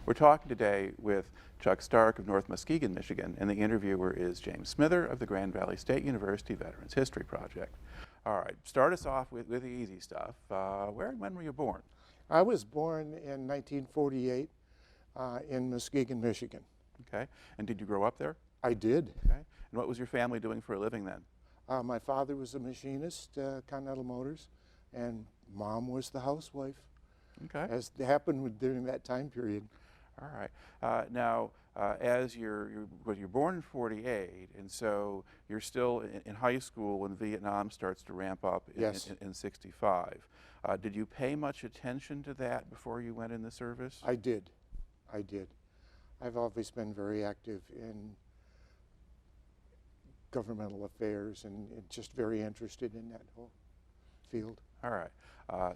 We're talking today with Chuck Stark of North Muskegon, Michigan, and the interviewer is James Smither of the Grand Valley State University Veterans History Project. All right, start us off with the easy stuff. Where and when were you born? I was born in 1948 in Muskegon, Michigan. Okay, and did you grow up there? I did. Okay, and what was your family doing for a living then? My father was a machinist, Continental Motors, and Mom was the housewife, Okay. as happened during that time period. All right. Now, as you're born in '48, and so you're still in high school when Vietnam starts to ramp up Yes. in '65. Did you pay much attention to that before you went in the service? I did. I did. I've always been very active in governmental affairs and just very interested in that whole field. All right.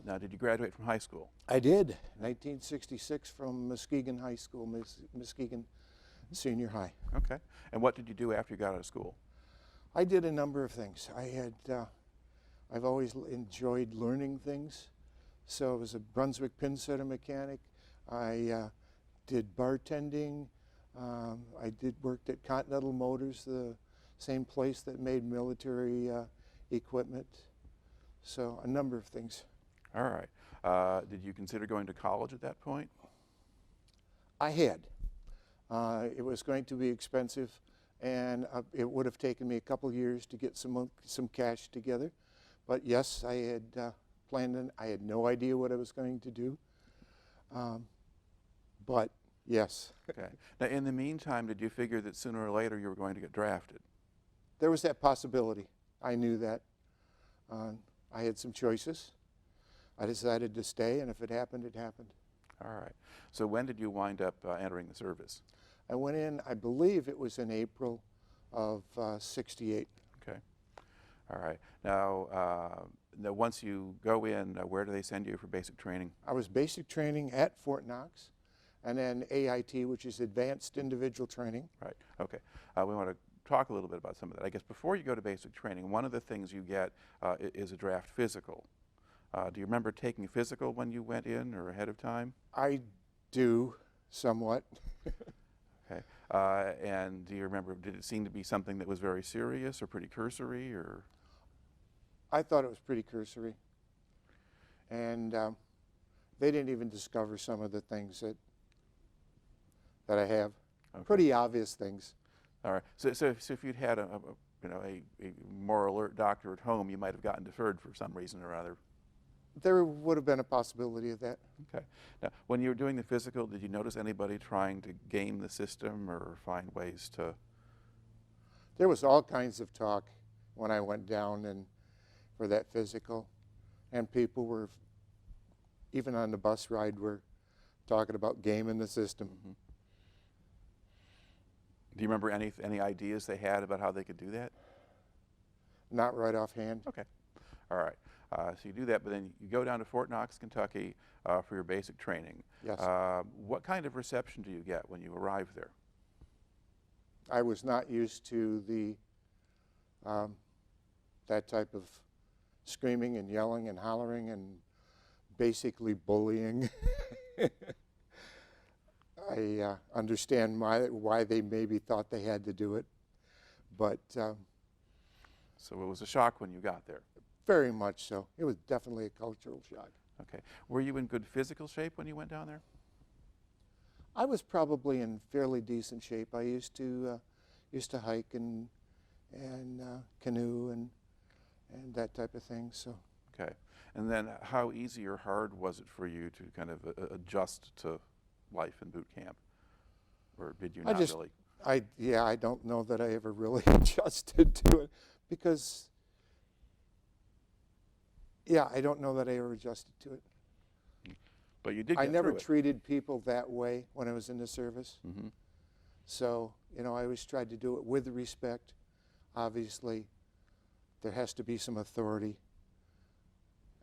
Now, did you graduate from high school? I did. 1966 from Muskegon High School, Muskegon Senior High. Okay. And what did you do after you got out of school? I did a number of things. I've always enjoyed learning things. So I was a Brunswick pin setter mechanic. I did bartending. I worked at Continental Motors, the same place that made military equipment. So a number of things. All right. Did you consider going to college at that point? I had. It was going to be expensive, and it would have taken me a couple years to get some cash together. But yes, I had planned on. I had no idea what I was going to do. But yes. Okay. Now, in the meantime, did you figure that sooner or later you were going to get drafted? There was that possibility. I knew that. I had some choices. I decided to stay, and if it happened, it happened. All right. So when did you wind up entering the service? I went in, I believe it was in April of '68. Okay. All right. Now, once you go in, where do they send you for basic training? I was basic training at Fort Knox, and then AIT, which is Advanced Individual Training. Right. Okay. We want to talk a little bit about some of that. I guess before you go to basic training, one of the things you get is a draft physical. Do you remember taking a physical when you went in or ahead of time? I do, somewhat. Okay. And do you remember, did it seem to be something that was very serious or pretty cursory, or? I thought it was pretty cursory. And they didn't even discover some of the things that I have. Okay. Pretty obvious things. All right. So if you'd had a more alert doctor at home, you might have gotten deferred for some reason or other. There would have been a possibility of that. Okay. Now, when you were doing the physical, did you notice anybody trying to game the system or find ways to? There was all kinds of talk when I went down and for that physical, and people were, even on the bus ride, were talking about gaming the system. Mm-hmm. Do you remember any ideas they had about how they could do that? Not right offhand. Okay. All right. So you do that, but then you go down to Fort Knox, Kentucky for your basic training. Yes. What kind of reception do you get when you arrive there? I was not used to that type of screaming and yelling and hollering and basically bullying. I understand why they maybe thought they had to do it, but So it was a shock when you got there. very much so. It was definitely a cultural shock. Okay. Were you in good physical shape when you went down there? I was probably in fairly decent shape. I used to hike and canoe and that type of thing. So. Okay. And then how easy or hard was it for you to kind of adjust to life in boot camp? Or did you not really? I don't know that I ever really adjusted to it because, I don't know that I ever adjusted to it. But you did I get never through it. treated people that way when I was in the service. Mm-hmm. So, I always tried to do it with respect. Obviously, there has to be some authority.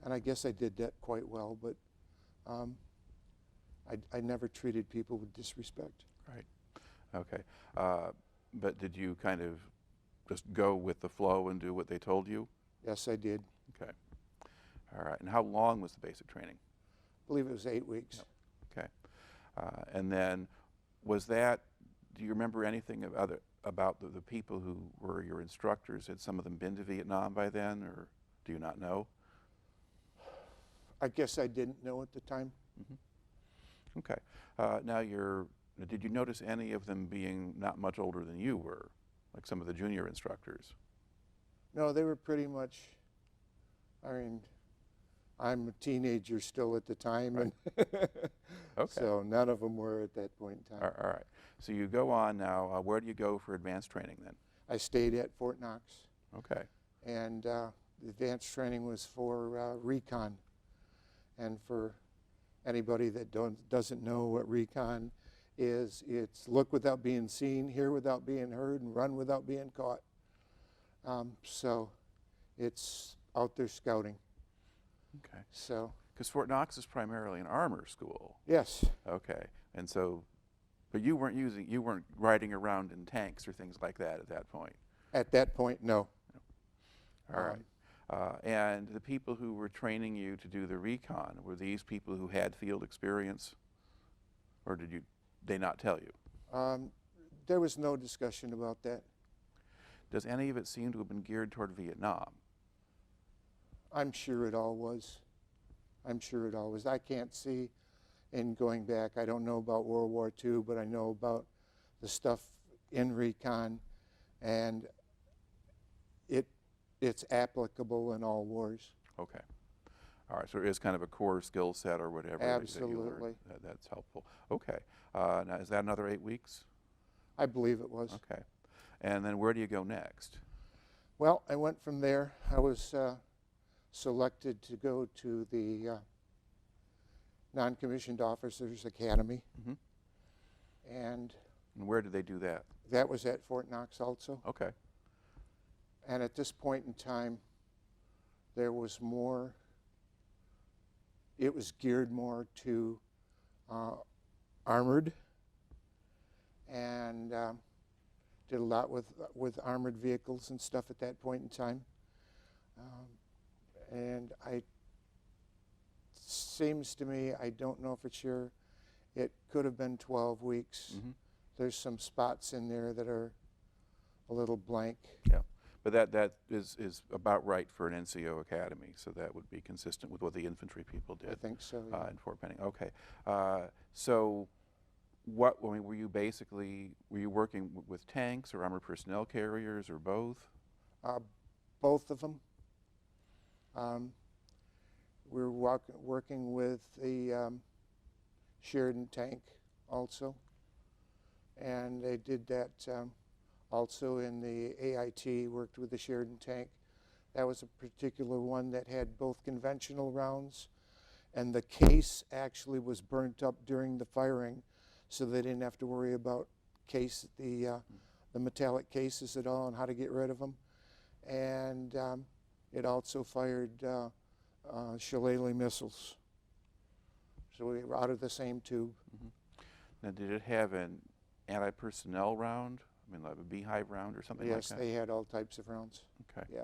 And I guess I did that quite well, but I never treated people with disrespect. Right. Okay. But did you kind of just go with the flow and do what they told you? Yes, I did. Okay. All right. And how long was the basic training? I believe it was 8 weeks. Okay. And then was that, do you remember anything about the people who were your instructors? Had some of them been to Vietnam by then, or do you not know? I guess I didn't know at the time. Okay. Now did you notice any of them being not much older than you were, like some of the junior instructors? No, they were pretty much, I mean, I'm a teenager still at the time, Right. and Okay. so none of them were at that point in time. All right. So you go on now. Where do you go for advanced training then? I stayed at Fort Knox, Okay. and the advanced training was for recon. And for anybody that doesn't know what recon is, it's look without being seen, hear without being heard, and run without being caught. So it's out there scouting. Okay. So Because Fort Knox is primarily an armor school. yes, Okay. And so, but you weren't riding around in tanks or things like that at that point. at that point, no. All right. And the people who were training you to do the recon, were these people who had field experience, or did they not tell you? There was no discussion about that. Does any of it seem to have been geared toward Vietnam? I'm sure it all was. I'm sure it all was. I can't see, in going back, I don't know about World War II, but I know about the stuff in recon, and it's applicable in all wars. Okay. All right, so it is kind of a core skill set or whatever that you Absolutely. learned. That's helpful. Okay. Now, is that another 8 weeks? I believe it was. Okay. And then where do you go next? Well, I went from there. I was selected to go to the Non-Commissioned Officers Academy, Mhm. and And where did they do that? that was at Fort Knox also. Okay. And at this point in time, there was more, it was geared more to armored, and did a lot with armored vehicles and stuff at that point in time. And seems to me, I don't know for sure, it could have been 12 weeks. Mm-hmm. There's some spots in there that are a little blank. Yeah. But that is about right for an NCO academy, so that would be consistent with what the infantry people did. I think so. Yeah. In Fort Benning. Okay. So were you working with tanks or armored personnel carriers or both? Both of them. We were working with the Sheridan tank also, and they did that also in the AIT, worked with the Sheridan tank. That was a particular one that had both conventional rounds, and the case actually was burnt up during the firing, so they didn't have to worry about the metallic cases at all and how to get rid of them. And it also fired shillelagh missiles. So we were out of the same tube. Mm-hmm. Now, did it have an anti-personnel round? I mean, like a beehive round or something like that? Yes, they had all types of rounds. Okay. Yeah.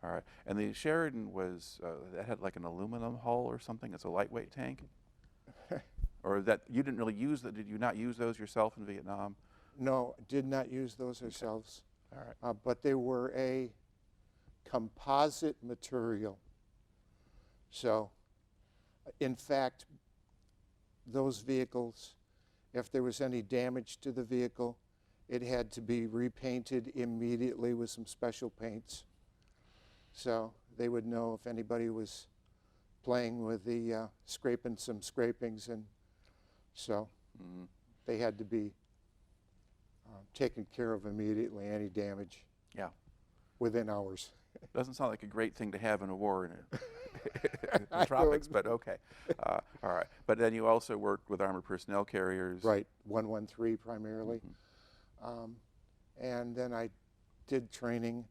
All right. And the Sheridan that had like an aluminum hull or something? It's a lightweight tank? Or that you didn't really use that? Did you not use those yourself in Vietnam? No, did not use those ourselves. All right. But they were a composite material. So, in fact, those vehicles, if there was any damage to the vehicle, it had to be repainted immediately with some special paints. So they would know if anybody was playing with the scraping some scrapings, and so they had to be taken care of immediately, any damage. Yeah. Within hours. Doesn't sound like a great thing to have in a war in the tropics, but okay. All right. But then you also worked with armored personnel carriers. Right, 113 primarily. And then I did training,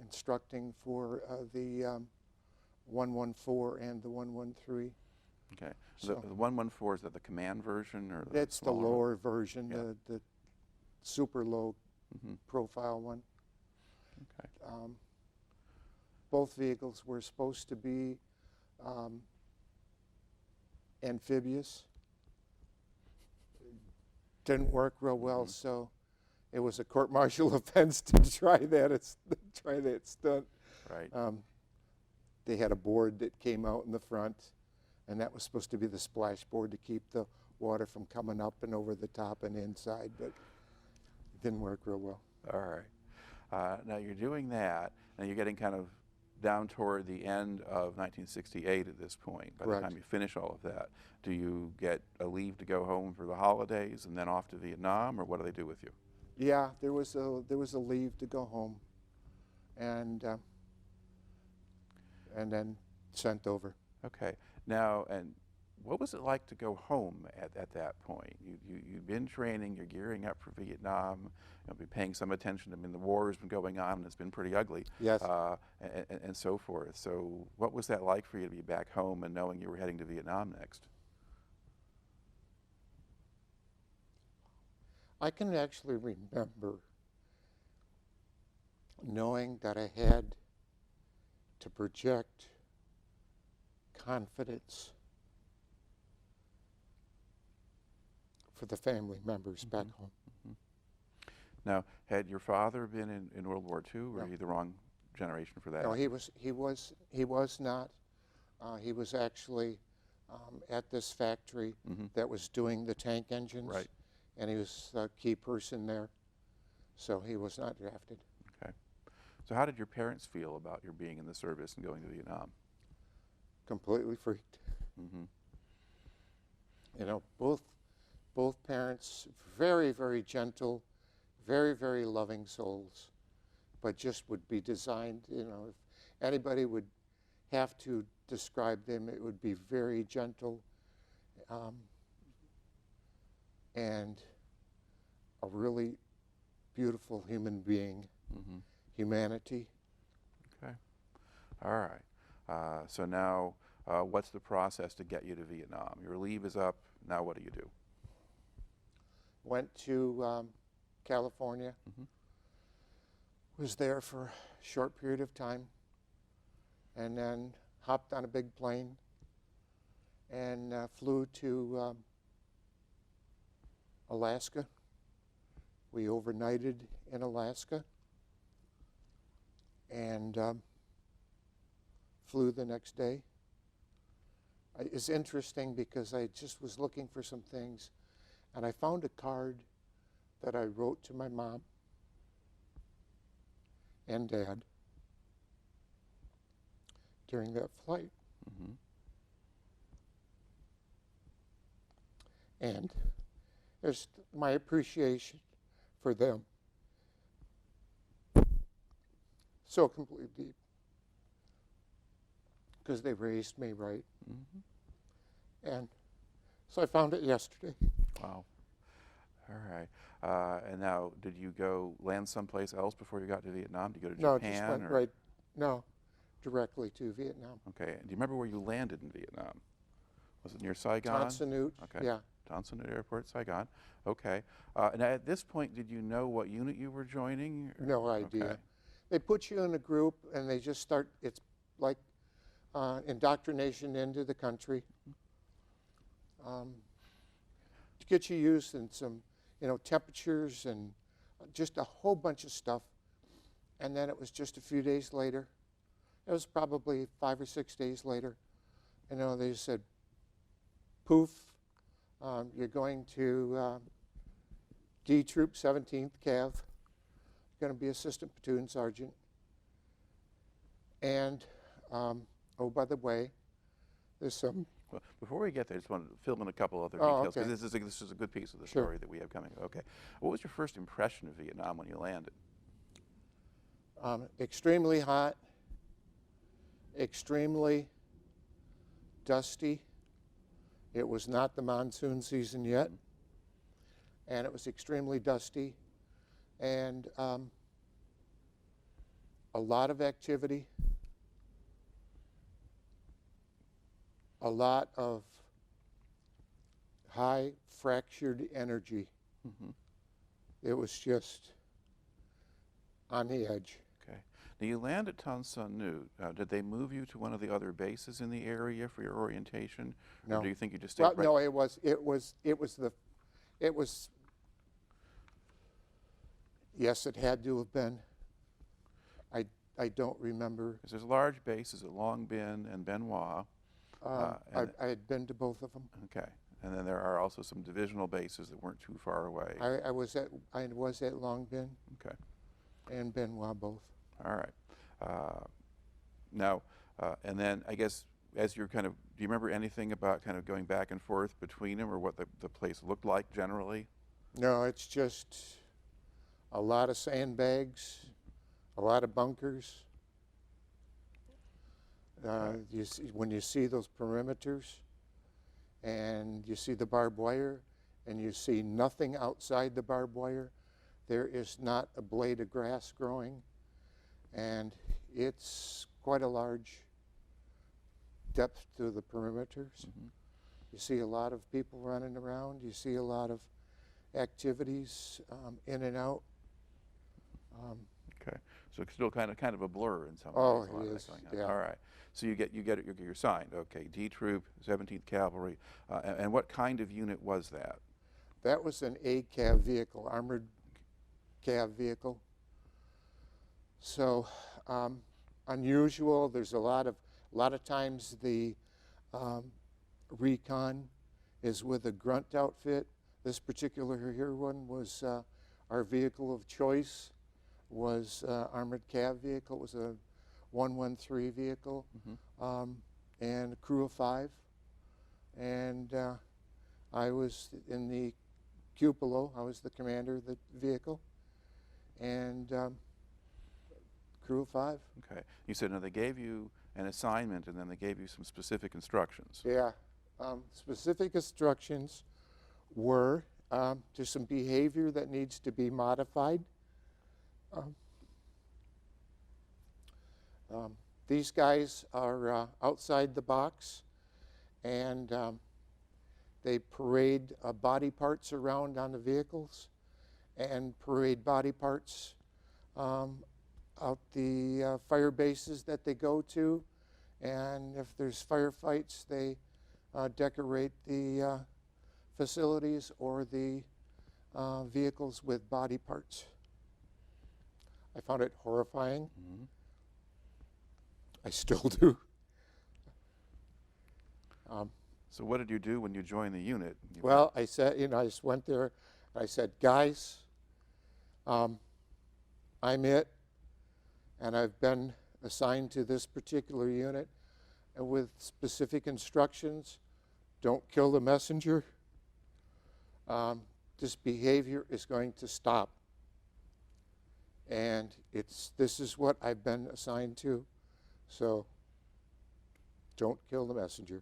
instructing for the 114 and the 113. Okay. So The 114, is that the command version? Or that's the lower version, yeah. the super low profile one. Okay. Both vehicles were supposed to be amphibious, didn't work real well, so it was a court-martial offense to try that stunt. Right. They had a board that came out in the front, and that was supposed to be the splash board to keep the water from coming up and over the top and inside, but it didn't work real well. All right. Now you're doing that, and you're getting kind of down toward the end of 1968 at this point. By Correct. the time you finish all of that, do you get a leave to go home for the holidays and then off to Vietnam, or what do they do with you? Yeah, there was a leave to go home, and then sent over. Okay. Now, and what was it like to go home at that point? You've been training, you're gearing up for Vietnam, you'll be paying some attention. I mean, the war has been going on and it's been pretty ugly. Yes. And so forth. So what was that like for you to be back home and knowing you were heading to Vietnam next? I can actually remember knowing that I had to project confidence for the family members back home. Now, had your father been in World War II, or No. are you the wrong generation for that? No, he was not. He was actually at this factory that was doing the tank engines. Right. And he was a key person there, so he was not drafted. Okay. So how did your parents feel about your being in the service and going to Vietnam? Completely freaked. You know, both parents, very, very gentle, very, very loving souls, but just would be designed, you know, if anybody would have to describe them, it would be very gentle, and a really beautiful human being, humanity. Okay. All right. So now, what's the process to get you to Vietnam? Your leave is up. Now what do you do? Went to California, was there for a short period of time, and then hopped on a big plane and flew to Alaska. We overnighted in Alaska and flew the next day. It's interesting because I just was looking for some things, and I found a card that I wrote to my mom and dad during that flight. And there's my appreciation for them. So completely deep. Because they raised me right. And so I found it yesterday. Wow. All right. And now, did you go land someplace else before you got to Vietnam? Did you go to No, Japan? just went right, no, directly to Vietnam. Okay. Do you remember where you landed in Vietnam? Was it near Saigon? Tan Son Nhut, Okay. yeah. Tan Son Nhut Airport, Saigon. Okay. And at this point, did you know what unit you were joining? No idea. Okay. They put you in a group and they just start, it's like indoctrination into the country. To get you used in some, you know, temperatures and just a whole bunch of stuff. And then it was just a few days later. It was probably 5 or 6 days later. You know, they said, poof, you're going to D Troop 17th Cav. You're going to be assistant platoon sergeant. And, oh, by the way, there's some. Well, before we get there, I just want to fill in a couple other Oh, details, because okay. this is a good piece of the Sure. story that we have coming. Okay. What was your first impression of Vietnam when you landed? Extremely hot, extremely dusty. It was not the monsoon season yet, and it was extremely dusty, and a lot of activity, a lot of high fractured energy. It was just on the edge. Okay. Now you land at Tan Son Nhut. Did they move you to one of the other bases in the area for your orientation? No. Or do you think you just stayed Well, right? no, it was Yes, it had to have been. I don't remember. 'Cause there's large bases at Long Binh and Benoit. I had been to both of them. Okay. And then there are also some divisional bases that weren't too far away. I was at Long Binh Okay. and Benoit both. All right. Now, and then I guess as you're kind of, do you remember anything about kind of going back and forth between them, or what the place looked like generally? No, it's just a lot of sandbags, a lot of bunkers. You see, when you see those perimeters and you see the barbed wire and you see nothing outside the barbed wire, there is not a blade of grass growing, and it's quite a large depth to the perimeters. Mm-hmm. You see a lot of people running around. You see a lot of activities in and out. Okay, so it's still kind of a blur in some Oh, ways. A lot it of is, that going on. yeah. All right, so you're assigned. Okay, D Troop, 17th Cavalry, and what kind of unit was that? That was an ACAV vehicle, armored cav vehicle. So unusual. There's a lot of times the recon is with a grunt outfit. This particular here one was our vehicle of choice. Was armored cav vehicle. It was a 113 vehicle, and a crew of 5. And I was in the cupola. I was the commander of the vehicle, and crew of 5. Okay, you said now they gave you an assignment and then they gave you some specific instructions. Yeah, specific instructions were there's some behavior that needs to be modified. These guys are outside the box, and they parade body parts around on the vehicles and parade body parts out the fire bases that they go to. And if there's firefights, they decorate the facilities or the vehicles with body parts. I found it horrifying. Mm-hmm. I still do. So what did you do when you joined the unit? Well, I said, I just went there. I said, guys, I'm it, and I've been assigned to this particular unit, and with specific instructions. Don't kill the messenger. This behavior is going to stop. And this is what I've been assigned to. So don't kill the messenger.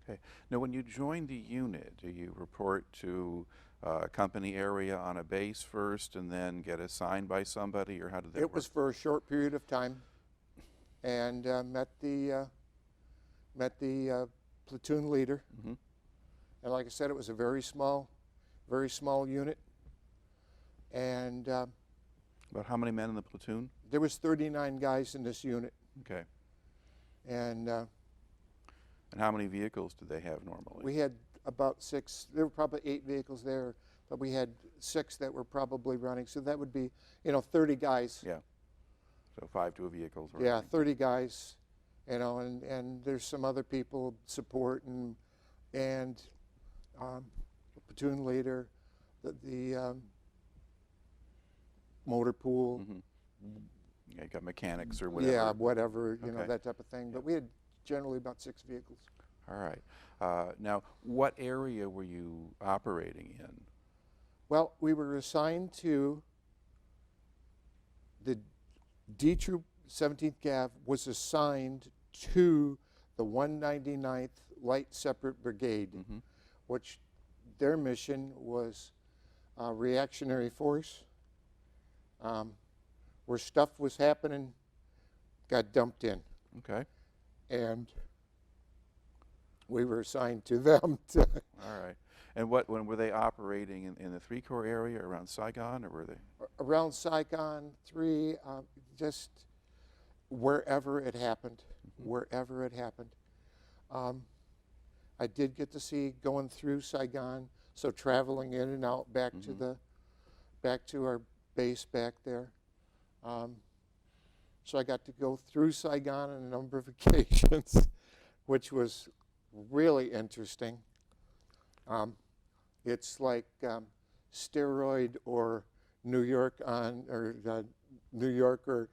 Okay. Now, when you joined the unit, do you report to a company area on a base first and then get assigned by somebody, or how did that work? It was for a short period of time, and met the platoon leader. Mm-hmm. And like I said, it was a very small unit. And About how many men in the platoon? there was 39 guys in this unit. Okay. And And how many vehicles did they have normally? we had about 6. There were probably 8 vehicles there, but we had 6 that were probably running. So that would be, 30 guys. Yeah. So 5 to a vehicle. Sort Yeah, of thing. 30 guys. And there's some other people support and the platoon leader, the motor pool. Mm-hmm. Yeah, you got mechanics or whatever. Yeah, whatever, Okay. that type of thing. But we had generally about 6 vehicles. All right. Now, what area were you operating in? Well, we were assigned to the D Troop 17th Cav was assigned to the 199th Light Separate Brigade, Mm-hmm. which their mission was reactionary force. Where stuff was happening, got dumped in. Okay. And we were assigned to them. All right. And when were they operating in the 3 Corps area around Saigon, or were they? Around Saigon 3, just wherever it happened, wherever it happened. I did get to see going through Saigon, so traveling in and out back to our base back there. So I got to go through Saigon on a number of occasions, which was really interesting. It's like steroid or New York on, or New York or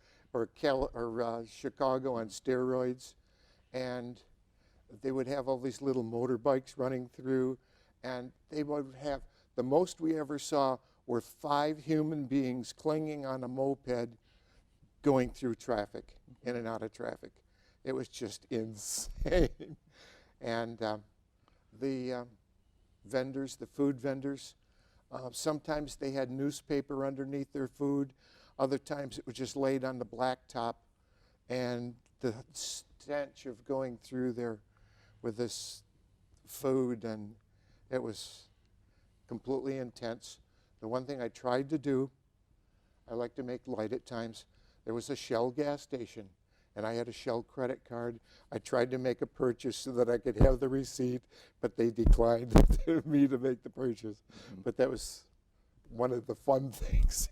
Chicago on steroids, and they would have all these little motorbikes running through, and they would have, the most we ever saw were 5 human beings clinging on a moped going through traffic, in and out of traffic. It was just insane. And the vendors, the food vendors, sometimes they had newspaper underneath their food. Other times it was just laid on the blacktop, and the stench of going through there with this food, and it was completely intense. The one thing I tried to do, I like to make light at times. There was a Shell gas station, and I had a Shell credit card. I tried to make a purchase so that I could have the receipt, but they declined me to make the purchase. But that was one of the fun things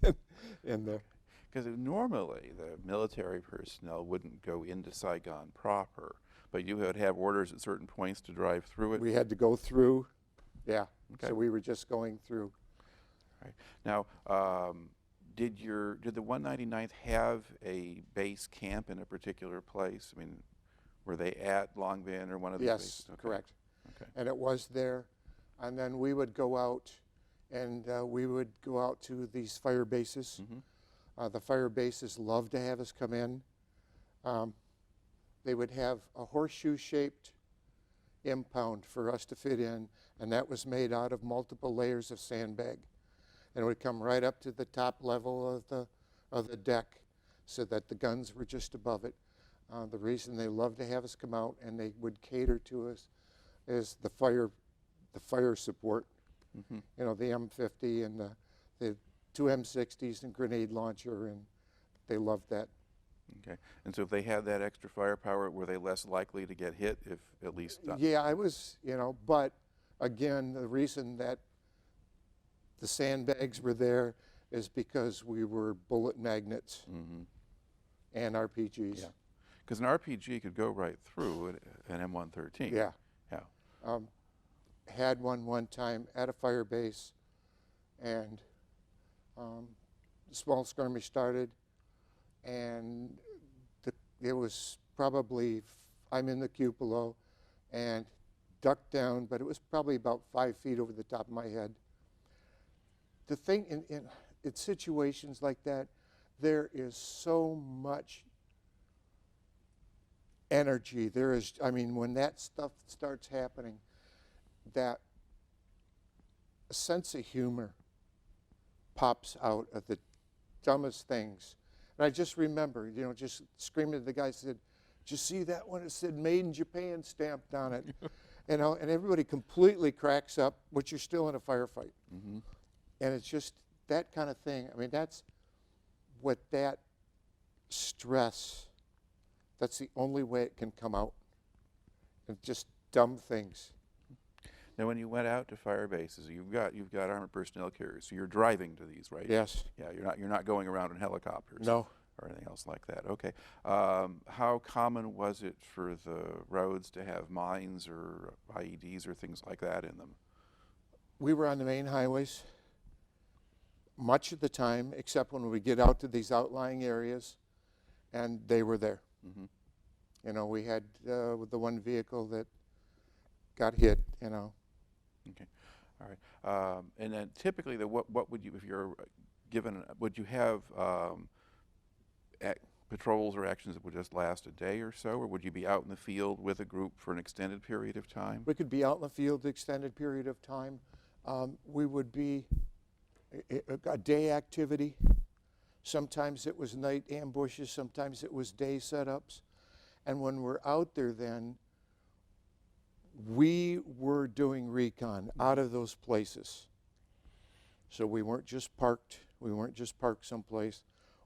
in there. Because normally the military personnel wouldn't go into Saigon proper, but you would have orders at certain points to drive through it. We had to go through, yeah. Okay. So we were just going through. Right. Now, did the 199th have a base camp in a particular place? I mean, were they at Long Binh or one of these bases? Yes, correct. Okay. And it was there. And then we would go out, and we would go out to these fire bases. The fire bases loved to have us come in. They would have a horseshoe-shaped impound for us to fit in, and that was made out of multiple layers of sandbag. And it would come right up to the top level of the deck, so that the guns were just above it. The reason they loved to have us come out and they would cater to us is the fire support. You know, the M50 and the 2 M60s and grenade launcher, and they loved that. Okay. And so if they had that extra firepower, were they less likely to get hit, if at least? Yeah, I was, you know, but again, the reason that the sandbags were there is because we were bullet magnets and RPGs. Yeah. Because an RPG could go right through an M113. Yeah. Yeah. Had one time at a fire base, and the small skirmish started, and it was probably, I'm in the cupola and ducked down, but it was probably about 5 feet over the top of my head. The thing in situations like that, there is so much energy. There is, I mean, when that stuff starts happening, that a sense of humor pops out of the dumbest things. And I just remember, you know, just screaming at the guy, said, "Did you see that one? It said Made in Japan stamped on it." You know, and everybody completely cracks up, but you're still in a firefight. And it's just that kind of thing. I mean, that's what that stress, that's the only way it can come out. And just dumb things. Now, when you went out to fire bases, you've got armored personnel carriers, so you're driving to these, right? Yes. Yeah, you're not going around in helicopters. No. Or anything else like that. Okay. How common was it for the roads to have mines or IEDs or things like that in them? We were on the main highways much of the time, except when we get out to these outlying areas, and they were there. You know, we had the one vehicle that got hit, you know. Okay. All right. And then typically, what would you, if you're given, would you have patrols or actions that would just last a day or so, or would you be out in the field with a group for an extended period of time? We could be out in the field an extended period of time. We would be a day activity. Sometimes it was night ambushes, sometimes it was day setups. And when we're out there then, we were doing recon out of those places. So we weren't just parked someplace.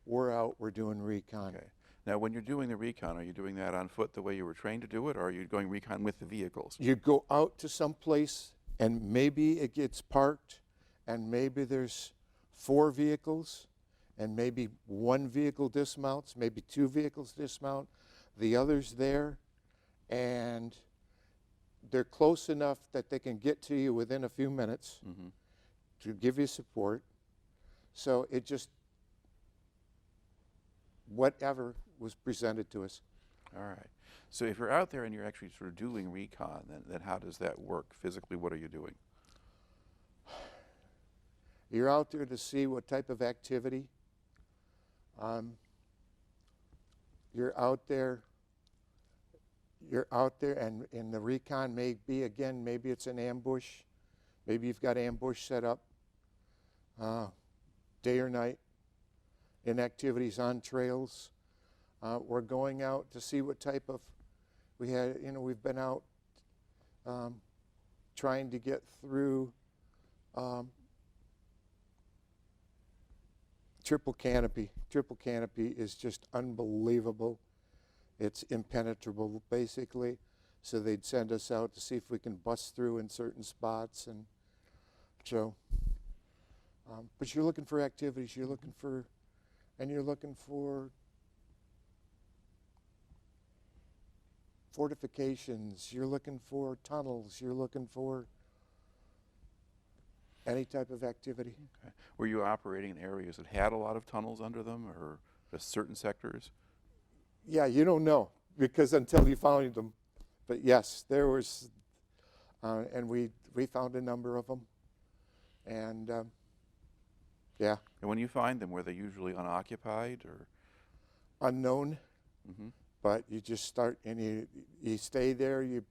We're out, we're doing recon. Okay. Now, when you're doing the recon, are you doing that on foot the way you were trained to do it, or are you going recon with the vehicles? You go out to some place, and maybe it gets parked, and maybe there's 4 vehicles, and maybe one vehicle dismounts, maybe two vehicles dismount, the other's there, and they're close enough that they can get to you within a few minutes to give you support. So it just, whatever was presented to us. All right. So if you're out there and you're actually sort of doing recon, then how does that work physically? What are you doing? You're out there to see what type of activity. You're out there and in the recon may be, again, maybe it's an ambush. Maybe you've got ambush set up day or night in activities on trails. We're going out to see what type of, we've been out trying to get through triple canopy. Triple canopy is just unbelievable. It's impenetrable, basically. So they'd send us out to see if we can bust through in certain spots. And so, but you're looking for activities. You're looking for fortifications. You're looking for tunnels. You're looking for any type of activity. Okay. Were you operating in areas that had a lot of tunnels under them, or just certain sectors? Yeah, you don't know because until you found them. But yes, there was, and we found a number of them, and yeah. And when you find them, were they usually unoccupied or unknown? But you just start and you stay there. You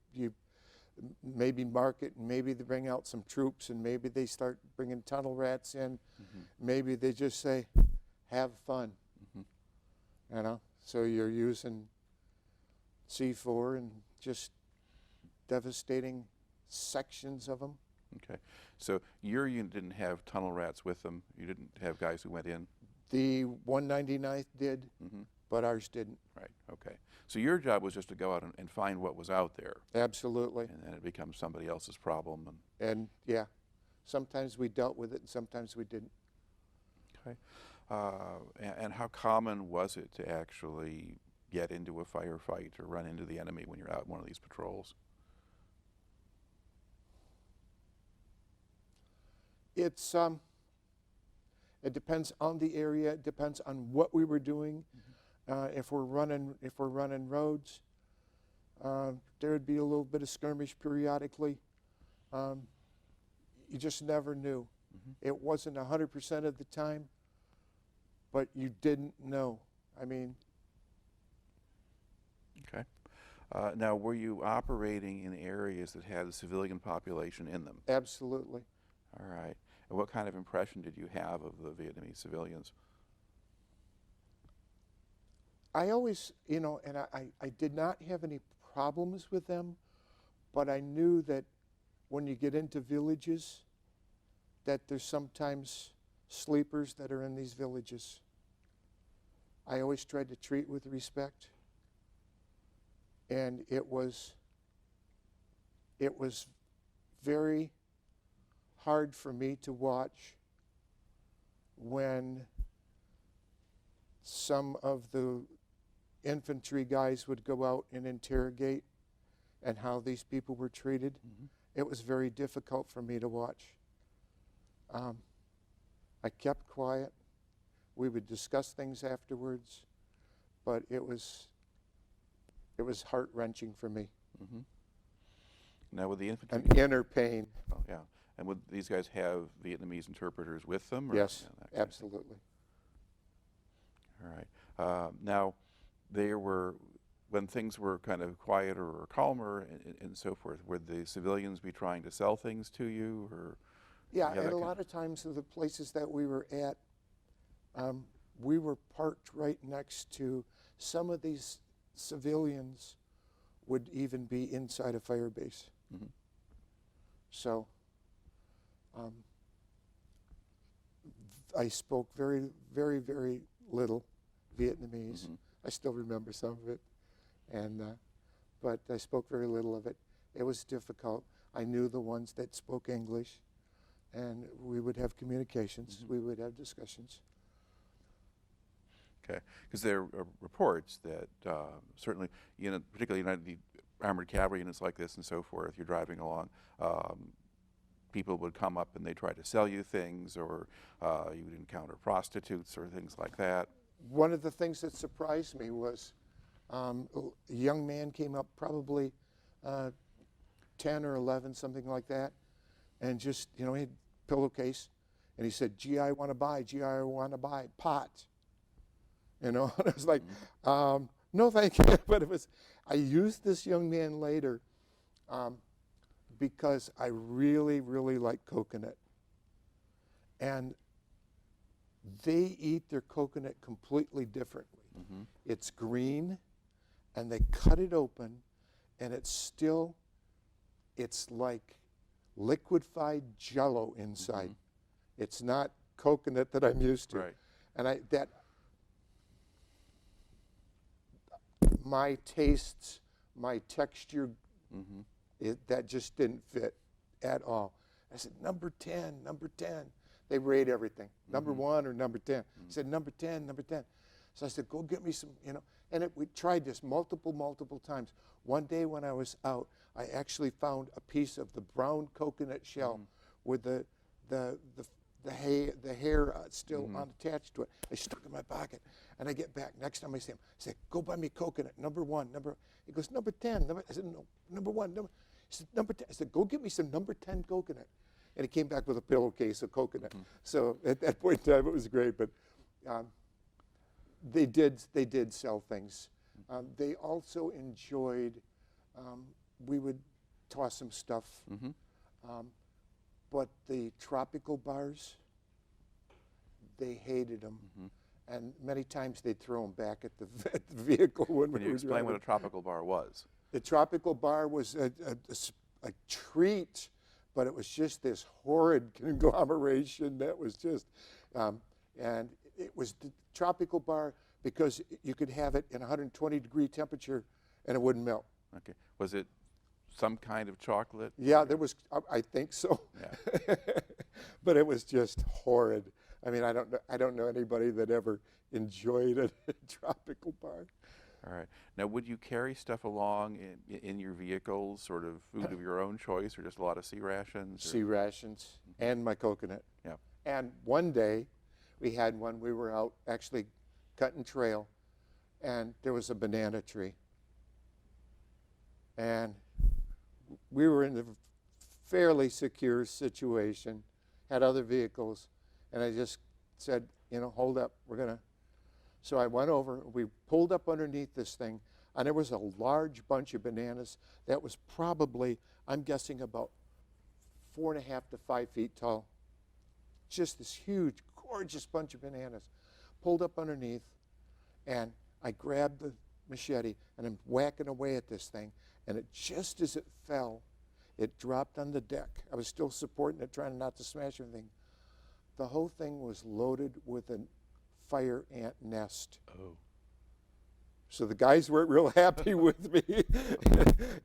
maybe mark it, and maybe they bring out some troops, and maybe they start bringing tunnel rats in. Maybe they just say, "Have fun," you know. So you're using C4 and just devastating sections of them. Okay. So your unit didn't have tunnel rats with them. You didn't have guys who went in. The 199th did, but ours didn't. Right. Okay. So your job was just to go out and find what was out there. Absolutely. And then it becomes somebody else's problem. And yeah, sometimes we dealt with it, and sometimes we didn't. Okay. And how common was it to actually get into a firefight or run into the enemy when you're out in one of these patrols? It's it depends on the area. It depends on what we were doing. If we're running roads, there would be a little bit of skirmish periodically. You just never knew. It wasn't 100% of the time, but you didn't know. I mean. Okay. Now, were you operating in areas that had a civilian population in them? Absolutely. All right. And what kind of impression did you have of the Vietnamese civilians? I always, and I did not have any problems with them, but I knew that when you get into villages, that there's sometimes sleepers that are in these villages. I always tried to treat with respect, and it was very hard for me to watch when some of the infantry guys would go out and interrogate and how these people were treated. It was very difficult for me to watch. I kept quiet. We would discuss things afterwards, but it was heart-wrenching for me. Now, with the infantry, An inner pain. oh, yeah, and would these guys have Vietnamese interpreters with them? Or, Yes, yeah, absolutely. All right. Now, when things were kind of quieter or calmer and so forth, would the civilians be trying to sell things to you, or? Yeah, and a lot of times the places that we were at, we were parked right next to some of these civilians would even be inside a fire base. So I spoke very, very, very little Vietnamese. I still remember some of it, and but I spoke very little of it. It was difficult. I knew the ones that spoke English, and we would have communications. We would have discussions. Okay, because there are reports that certainly, particularly the armored cavalry units like this and so forth, you're driving along, people would come up and they try to sell you things, or you would encounter prostitutes or things like that. One of the things that surprised me was a young man came up, probably 10 or 11, something like that, and just, he had a pillowcase, and he said, "Gee, I want to buy pot." And I was like, no, thank you. But I used this young man later because I really, really like coconut. And they eat their coconut completely differently. Mm-hmm. It's green, and they cut it open, and it's like liquefied Jello inside. Mm-hmm. It's not coconut that I'm used to. Right. And my tastes, my texture, that just didn't fit at all. I said, number 10, number 10. They rate everything, number 1 or number 10. I said, number 10, number 10. So I said, go get me some, and we tried this multiple times. One day when I was out, I actually found a piece of the brown coconut shell with the hair still unattached to it. I stuck it in my pocket, and I get back. Next time I see him, I said, "Go buy me coconut, number 1, number." He goes, "Number 10." I said, "No, number 1, number." He said, "Number 10." I said, "Go get me some number 10 coconut." And he came back with a pillowcase of coconut. So at that point in time, it was great. But they did sell things. They also enjoyed. We would toss some stuff. But the tropical bars, they hated them. And many times they'd throw them back at the vehicle when we were driving. Can you explain what a tropical bar was? The tropical bar was a treat, but it was just this horrid conglomeration that was just, and it was the tropical bar because you could have it in 120-degree temperature and it wouldn't melt. Okay. Was it some kind of chocolate? Yeah, there was, I think so. Yeah. But it was just horrid. I mean, I don't know anybody that ever enjoyed a tropical bar. All right. Now, would you carry stuff along in your vehicles, sort of food of your own choice, or just a lot of sea rations? Sea rations and my coconut. Yeah. And one day, we were out actually cutting trail, and there was a banana tree. And we were in a fairly secure situation, had other vehicles, and I just said, hold up, So I went over, we pulled up underneath this thing, and there was a large bunch of bananas that was probably, I'm guessing, about 4.5 to 5 feet tall. Just this huge, gorgeous bunch of bananas. Pulled up underneath, and I grabbed the machete, and I'm whacking away at this thing, and just as it fell, it dropped on the deck. I was still supporting it, trying not to smash anything. The whole thing was loaded with a fire ant nest. Oh. So the guys weren't real happy with me.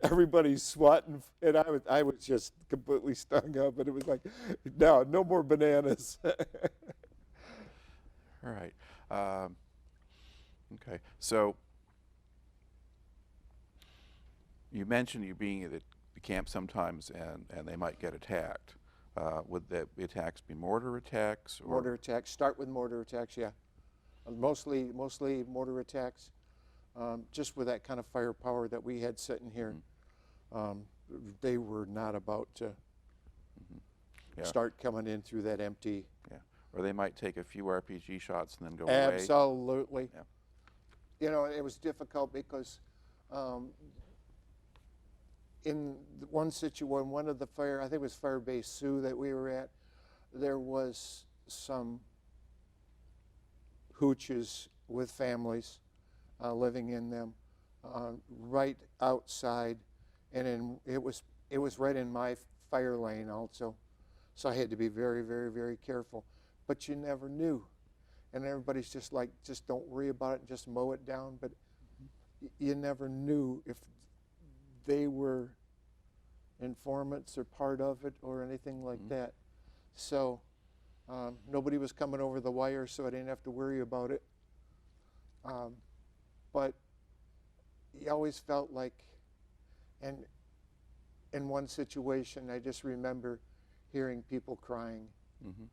Everybody's swatting, and I was just completely stung up, and it was like, no more bananas. All right. Okay. So you mentioned you being at the camp sometimes, and they might get attacked. Would the attacks be mortar attacks? Or? Mortar attacks. Start with mortar attacks, yeah. Mostly mortar attacks. Just with that kind of firepower that we had sitting here, they were not about to start coming in through that empty. Yeah, or they might take a few RPG shots and then go away. away. Absolutely. Yeah. It was difficult because in one situation, one of the I think it was Fire Base Sioux that we were at, there was some hooches with families living in them right outside, and it was right in my fire lane also, so I had to be very, very, very careful. But you never knew, and everybody's just like, just don't worry about it and just mow it down. But you never knew if they were informants or part of it or anything like that. So nobody was coming over the wire, so I didn't have to worry about it. But you always felt like, and in one situation, I just remember hearing people crying, Mm-hmm.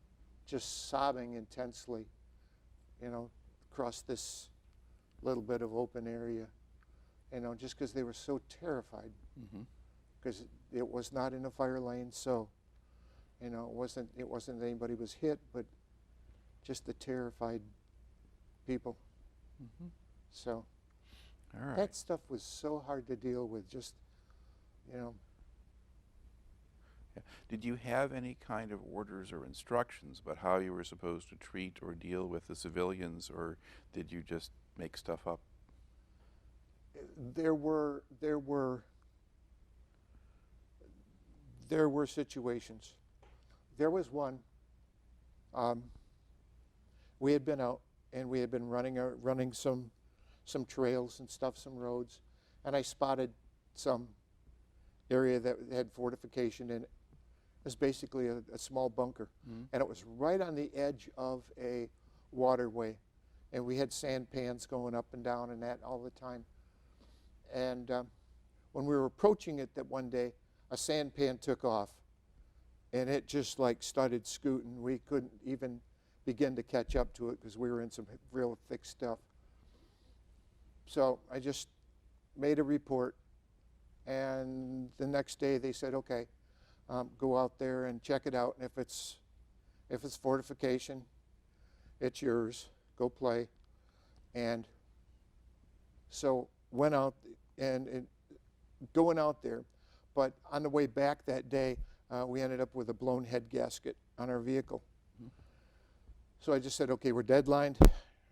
just sobbing intensely, across this little bit of open area, just because they were so terrified, Mm-hmm. because it was not in a fire lane, so, it wasn't anybody was hit, but just the terrified people. Mm-hmm. So All right. that stuff was so hard to deal with, just, Yeah. Did you have any kind of orders or instructions about how you were supposed to treat or deal with the civilians, or did you just make stuff up? there were situations. There was one. We had been out and we had been running some trails and stuff, some roads, and I spotted some area that had fortification in it. It was basically a small bunker, Mm-hmm. and it was right on the edge of a waterway, and we had sand pans going up and down and that all the time. And when we were approaching it that one day, a sand pan took off, and it just like started scooting. We couldn't even begin to catch up to it because we were in some real thick stuff. So I just made a report, and the next day they said, okay, go out there and check it out, and if it's fortification, it's yours. Go play. And so went out and going out there, but on the way back that day, we ended up with a blown head gasket on our vehicle. Mm-hmm. So I just said, okay, we're deadlined. I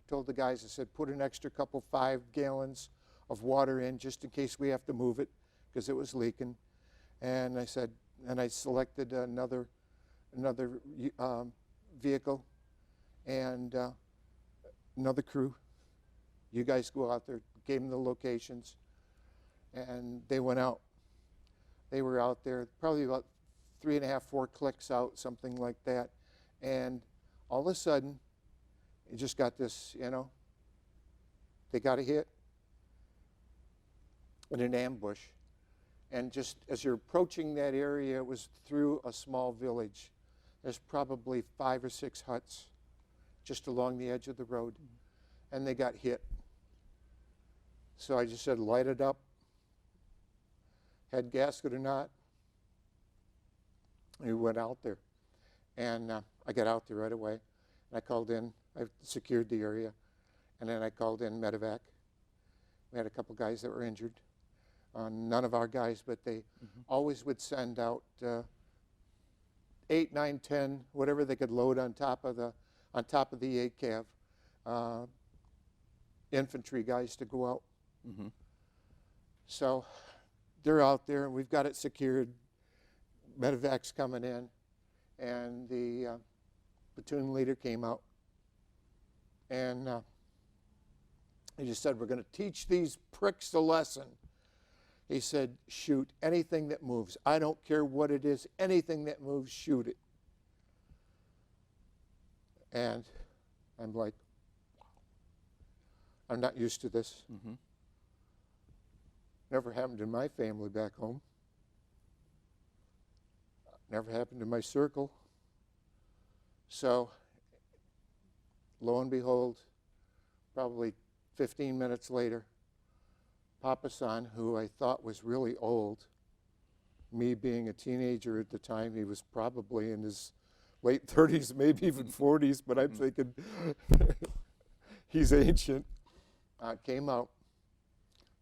told the guys, I said, put an extra 5 gallons of water in just in case we have to move it because it was leaking. And I said, and I selected another vehicle and another crew. You guys go out there, gave them the locations, and they went out. They were out there probably about 3.5, 4 clicks out, something like that. And all of a sudden, you just got this, they got a hit in an ambush. And just as you're approaching that area, it was through a small village. There's probably 5 or 6 huts just along the edge of the road. And they got hit. So I just said, light it up. Head gasket or not. And we went out there. And I got out there right away. And I called in. I secured the area. And then I called in medevac. We had a couple guys that were injured. None of our guys, but they always would send out 8, 9, 10, whatever they could load on top of the 8 Cav infantry guys to go out. Mm-hmm. So they're out there, and we've got it secured. Medevac's coming in, and the platoon leader came out, and he just said, we're going to teach these pricks a lesson. He said, shoot anything that moves. I don't care what it is. Anything that moves, shoot it. And I'm like, I'm not used to this. Mm-hmm. Never happened in my family back home. Never happened in my circle. So, lo and behold, probably 15 minutes later, Papa-san, who I thought was really old, me being a teenager at the time, he was probably in his late 30s, maybe even 40s, but I'm thinking he's ancient, came out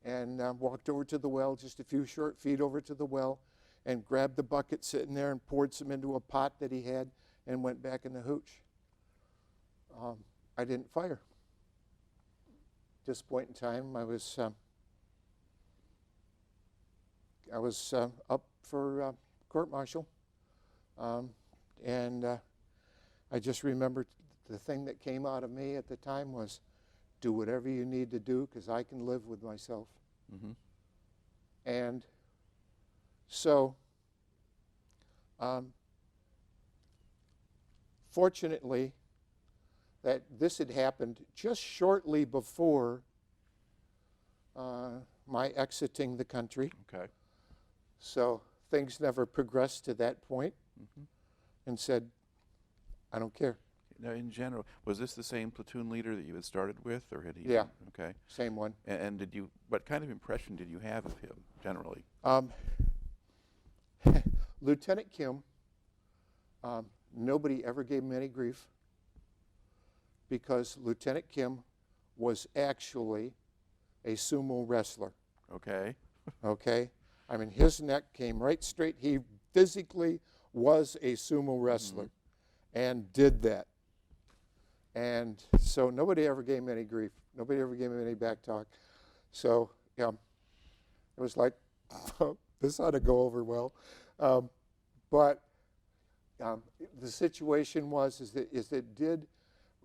and walked over to the well, just a few short feet over to the well, and grabbed the bucket sitting there and poured some into a pot that he had and went back in the hooch. I didn't fire. At this point in time, I was up for court-martial, and I just remembered the thing that came out of me at the time was, do whatever you need to do because I can live with myself. Mm-hmm. And so, fortunately, that this had happened just shortly before my exiting the country. Okay. So things never progressed to that point, and said, I don't care. Now, in general, was this the same platoon leader that you had started with, or had he? Yeah. Okay. Same one. And did you? What kind of impression did you have of him generally? Lieutenant Kim, nobody ever gave him any grief, because Lieutenant Kim was actually a sumo wrestler. Okay. Okay? I mean, his neck came right straight. He physically was a sumo wrestler and did that. And so nobody ever gave him any grief. Nobody ever gave him any back talk. So, yeah, it was like, this ought to go over well. But the situation was is that it did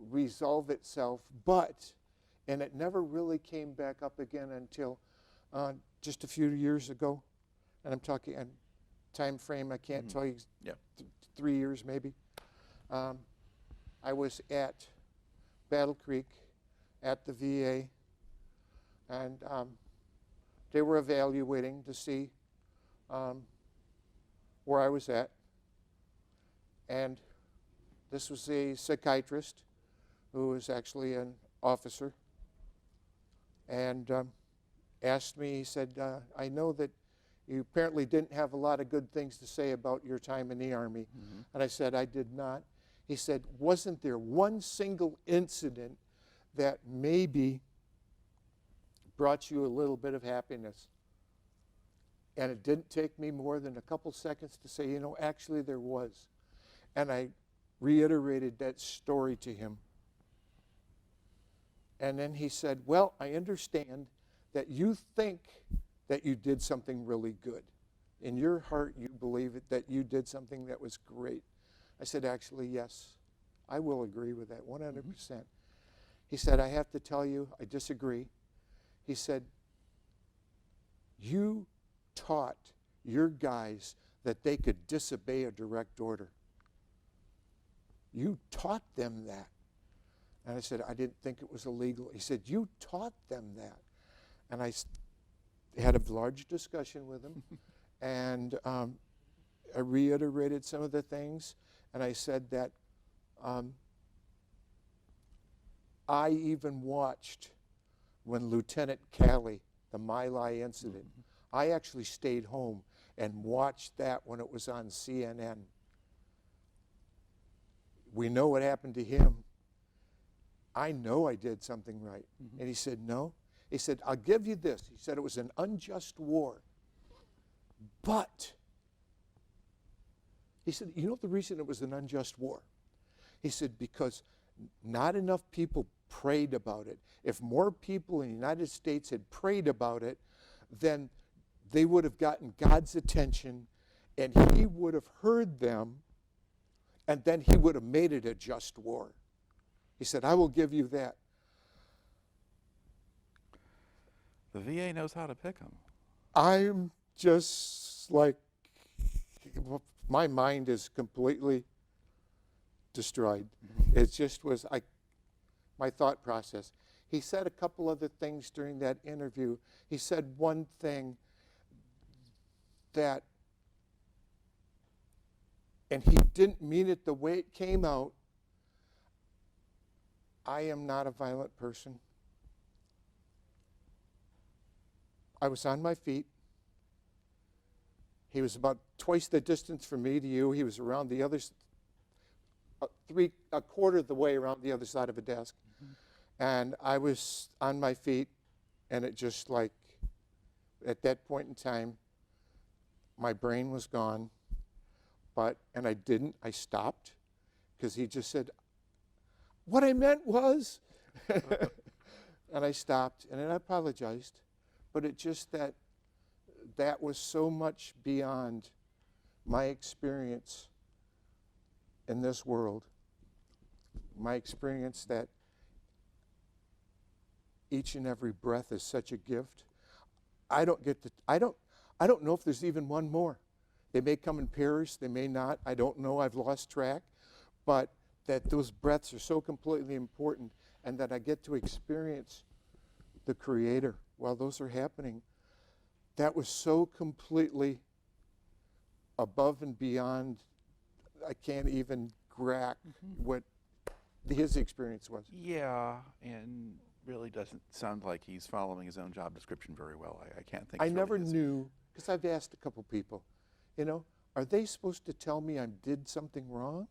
resolve itself, and it never really came back up again until just a few years ago. And I'm talking time frame, I can't tell you, 3 years maybe. I was at Battle Creek at the VA, and they were evaluating to see where I was at. And this was a psychiatrist who was actually an officer, and asked me, he said, I know that you apparently didn't have a lot of good things to say about your time in the Army. And I said, I did not. He said, wasn't there one single incident that maybe brought you a little bit of happiness? And it didn't take me more than a couple seconds to say, actually there was. And I reiterated that story to him. And then he said, well, I understand that you think that you did something really good. In your heart, you believe it, that you did something that was great. I said, actually, yes, I will agree with that 100%. He said, I have to tell you, I disagree. He said, you taught your guys that they could disobey a direct order. You taught them that. And I said, I didn't think it was illegal. He said, you taught them that. And I had a large discussion with him, and I reiterated some of the things, and I said that I even watched when Lieutenant Calley, the My Lai incident, I actually stayed home and watched that when it was on CNN. We know what happened to him. I know I did something right. And he said, no. He said, I'll give you this. He said, it was an unjust war. But, he said, you know the reason it was an unjust war? He said, because not enough people prayed about it. If more people in the United States had prayed about it, then they would have gotten God's attention, and he would have heard them, and then he would have made it a just war. He said, I will give you that. The VA knows how to pick them. I'm just like, my mind is completely destroyed. It just was my thought process. He said a couple other things during that interview. He said one thing that, and he didn't mean it the way it came out, I am not a violent person. I was on my feet. He was about twice the distance from me to you. He was around the other, a quarter of the way around the other side of a desk. And I was on my feet, and it just like, at that point in time, my brain was gone. And I stopped, because he just said, what I meant was, and I stopped, and then I apologized. But it just that was so much beyond my experience in this world. My experience that each and every breath is such a gift. I don't know if there's even one more. They may come in pairs, they may not. I don't know. I've lost track. But that those breaths are so completely important, and that I get to experience the Creator while those are happening. That was so completely above and beyond, I can't even grasp what his experience was. Yeah, and really doesn't sound like he's following his own job description very well. I can't think. I it's never really his. knew, because I've asked a couple people, you know, are they supposed to tell me I did something wrong?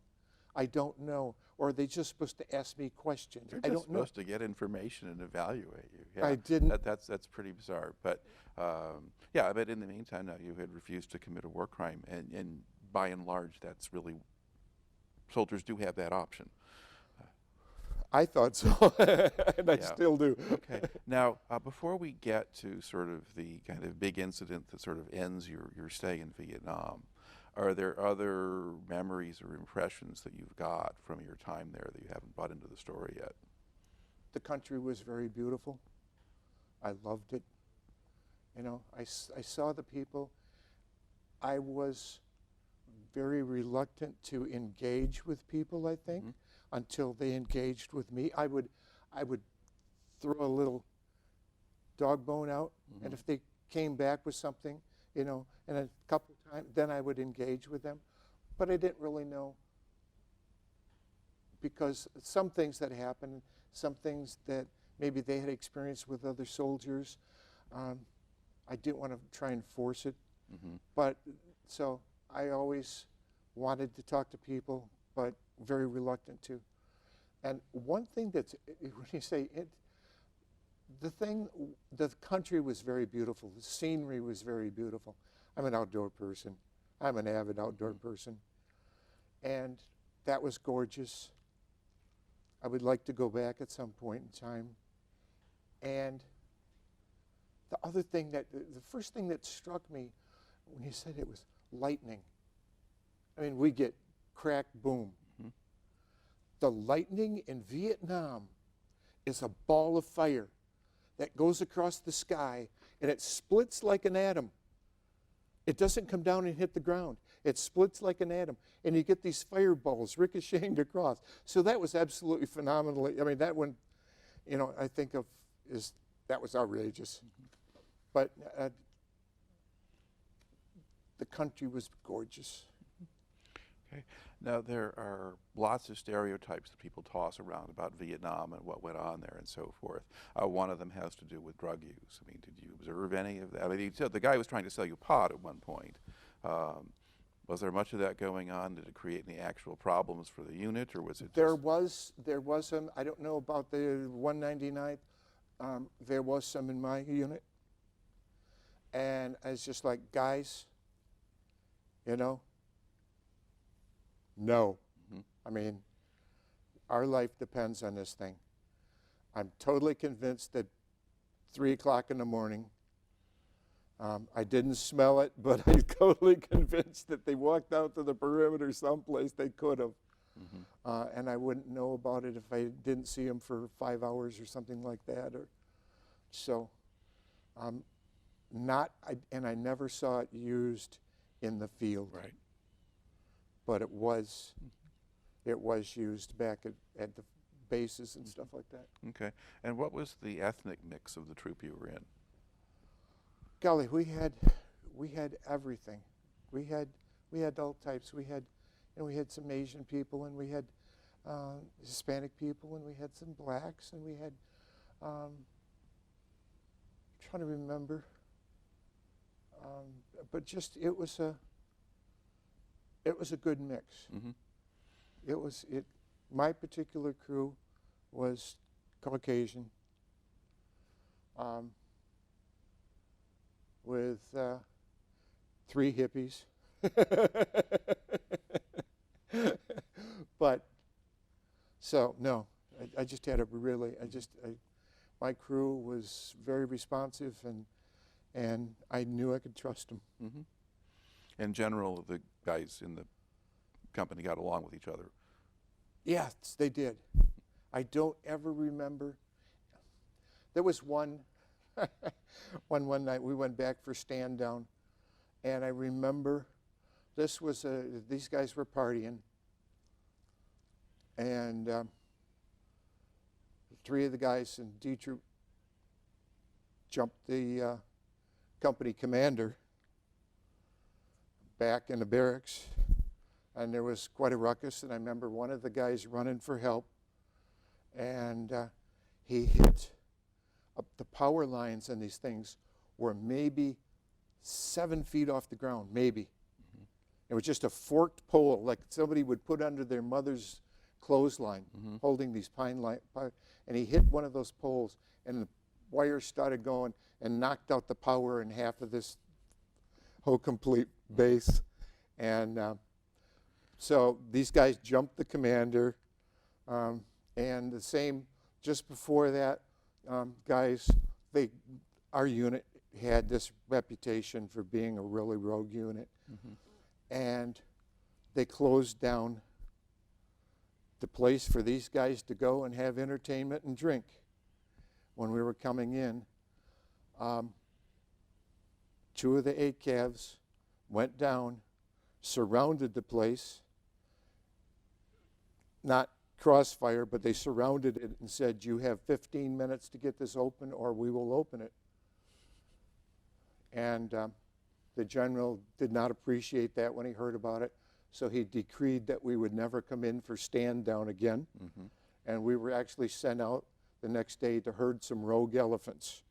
I don't know. Or are they just supposed to ask me questions? They're I just don't know. supposed to get information and evaluate you. Yeah, I didn't. That's pretty bizarre. But yeah, but in the meantime, now you had refused to commit a war crime, and by and large, that's really, soldiers do have that option. I thought so, and I Yeah. still do. Okay. Now, before we get to sort of the kind of big incident that sort of ends your stay in Vietnam, are there other memories or impressions that you've got from your time there that you haven't brought into the story yet? The country was very beautiful. I loved it. You know, I saw the people. I was very reluctant to engage with people, I think, until they engaged with me. I would throw a little dog bone out, and if they came back with something, you know, and a couple times, then I would engage with them. But I didn't really know, because some things that happened, some things that maybe they had experienced with other soldiers, I didn't want to try and force it. But so I always wanted to talk to people, but very reluctant to. And one thing that's, when you say it, the country was very beautiful. The scenery was very beautiful. I'm an outdoor person. I'm an avid outdoor person. And that was gorgeous. I would like to go back at some point in time. And the other thing the first thing that struck me when you said it was lightning. I mean, we get crack, boom. The lightning in Vietnam is a ball of fire that goes across the sky, and it splits like an atom. It doesn't come down and hit the ground. It splits like an atom, and you get these fireballs ricocheting across. So that was absolutely phenomenal. I mean, that one, you know, I think of that was outrageous. But the country was gorgeous. Okay. Now, there are lots of stereotypes that people toss around about Vietnam and what went on there and so forth. One of them has to do with drug use. I mean, did you observe any of that? I mean, he said the guy was trying to sell you pot at one point. Was there much of that going on? Did it create any actual problems for the unit, or was it there was some, I don't know about the 199th, there was some in my unit. And I was just like, guys, you know, no. I mean, our life depends on this thing. I'm totally convinced that 3 o'clock in the morning, I didn't smell it, but I'm totally convinced that they walked out to the perimeter someplace they could have. And I wouldn't know about it if I didn't see them for 5 hours or something like that. So, and I never saw it used in the field. Right. But it was used back at the bases and stuff like that. Okay. And what was the ethnic mix of the troop you were in? Golly, we had everything. We had all types. We had some Asian people, and we had Hispanic people, and we had some blacks, and we had trying to remember, but just it was a good mix. My particular crew was Caucasian, with 3 hippies. But so no, I just had my crew was very responsive, and I knew I could trust them. In general, the guys in the company got along with each other. Yes, they did. I don't ever remember. There was one night we went back for stand down, and I remember these guys were partying, And 3 of the guys in D Troop jumped the company commander back in the barracks, and there was quite a ruckus. And I remember one of the guys running for help, and he hit up the power lines, and these things were maybe 7 feet off the ground, maybe. Mm-hmm. It was just a forked pole, like somebody would put under their mother's clothesline, holding these pine line, and he hit one of those poles, and the wires started going and knocked out the power in half of this whole complete base. And so these guys jumped the commander, and the same just before that, guys, our unit had this reputation for being a really rogue unit, and they closed down the place for these guys to go and have entertainment and drink. When we were coming in, 2 of the 8 Cavs went down, surrounded the place, not crossfire, but they surrounded it and said, "You have 15 minutes to get this open or we will open it." And the general did not appreciate that when he heard about it, so he decreed that we would never come in for stand down again. And we were actually sent out the next day to herd some rogue elephants.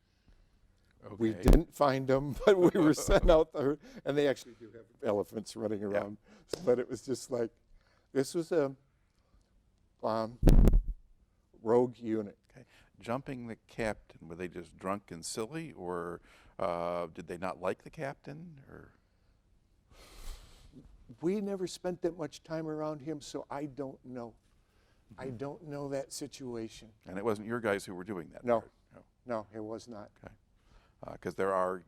Okay. We didn't find them, but we were sent out there, and they actually do have elephants running around. Yeah. But it was just like, this was a rogue unit. Okay. Jumping the captain, were they just drunk and silly, or did they not like the captain? Or we never spent that much time around him, so I don't know. I don't know that situation. And it wasn't your guys who were doing that? No. No, it was not. Okay. Because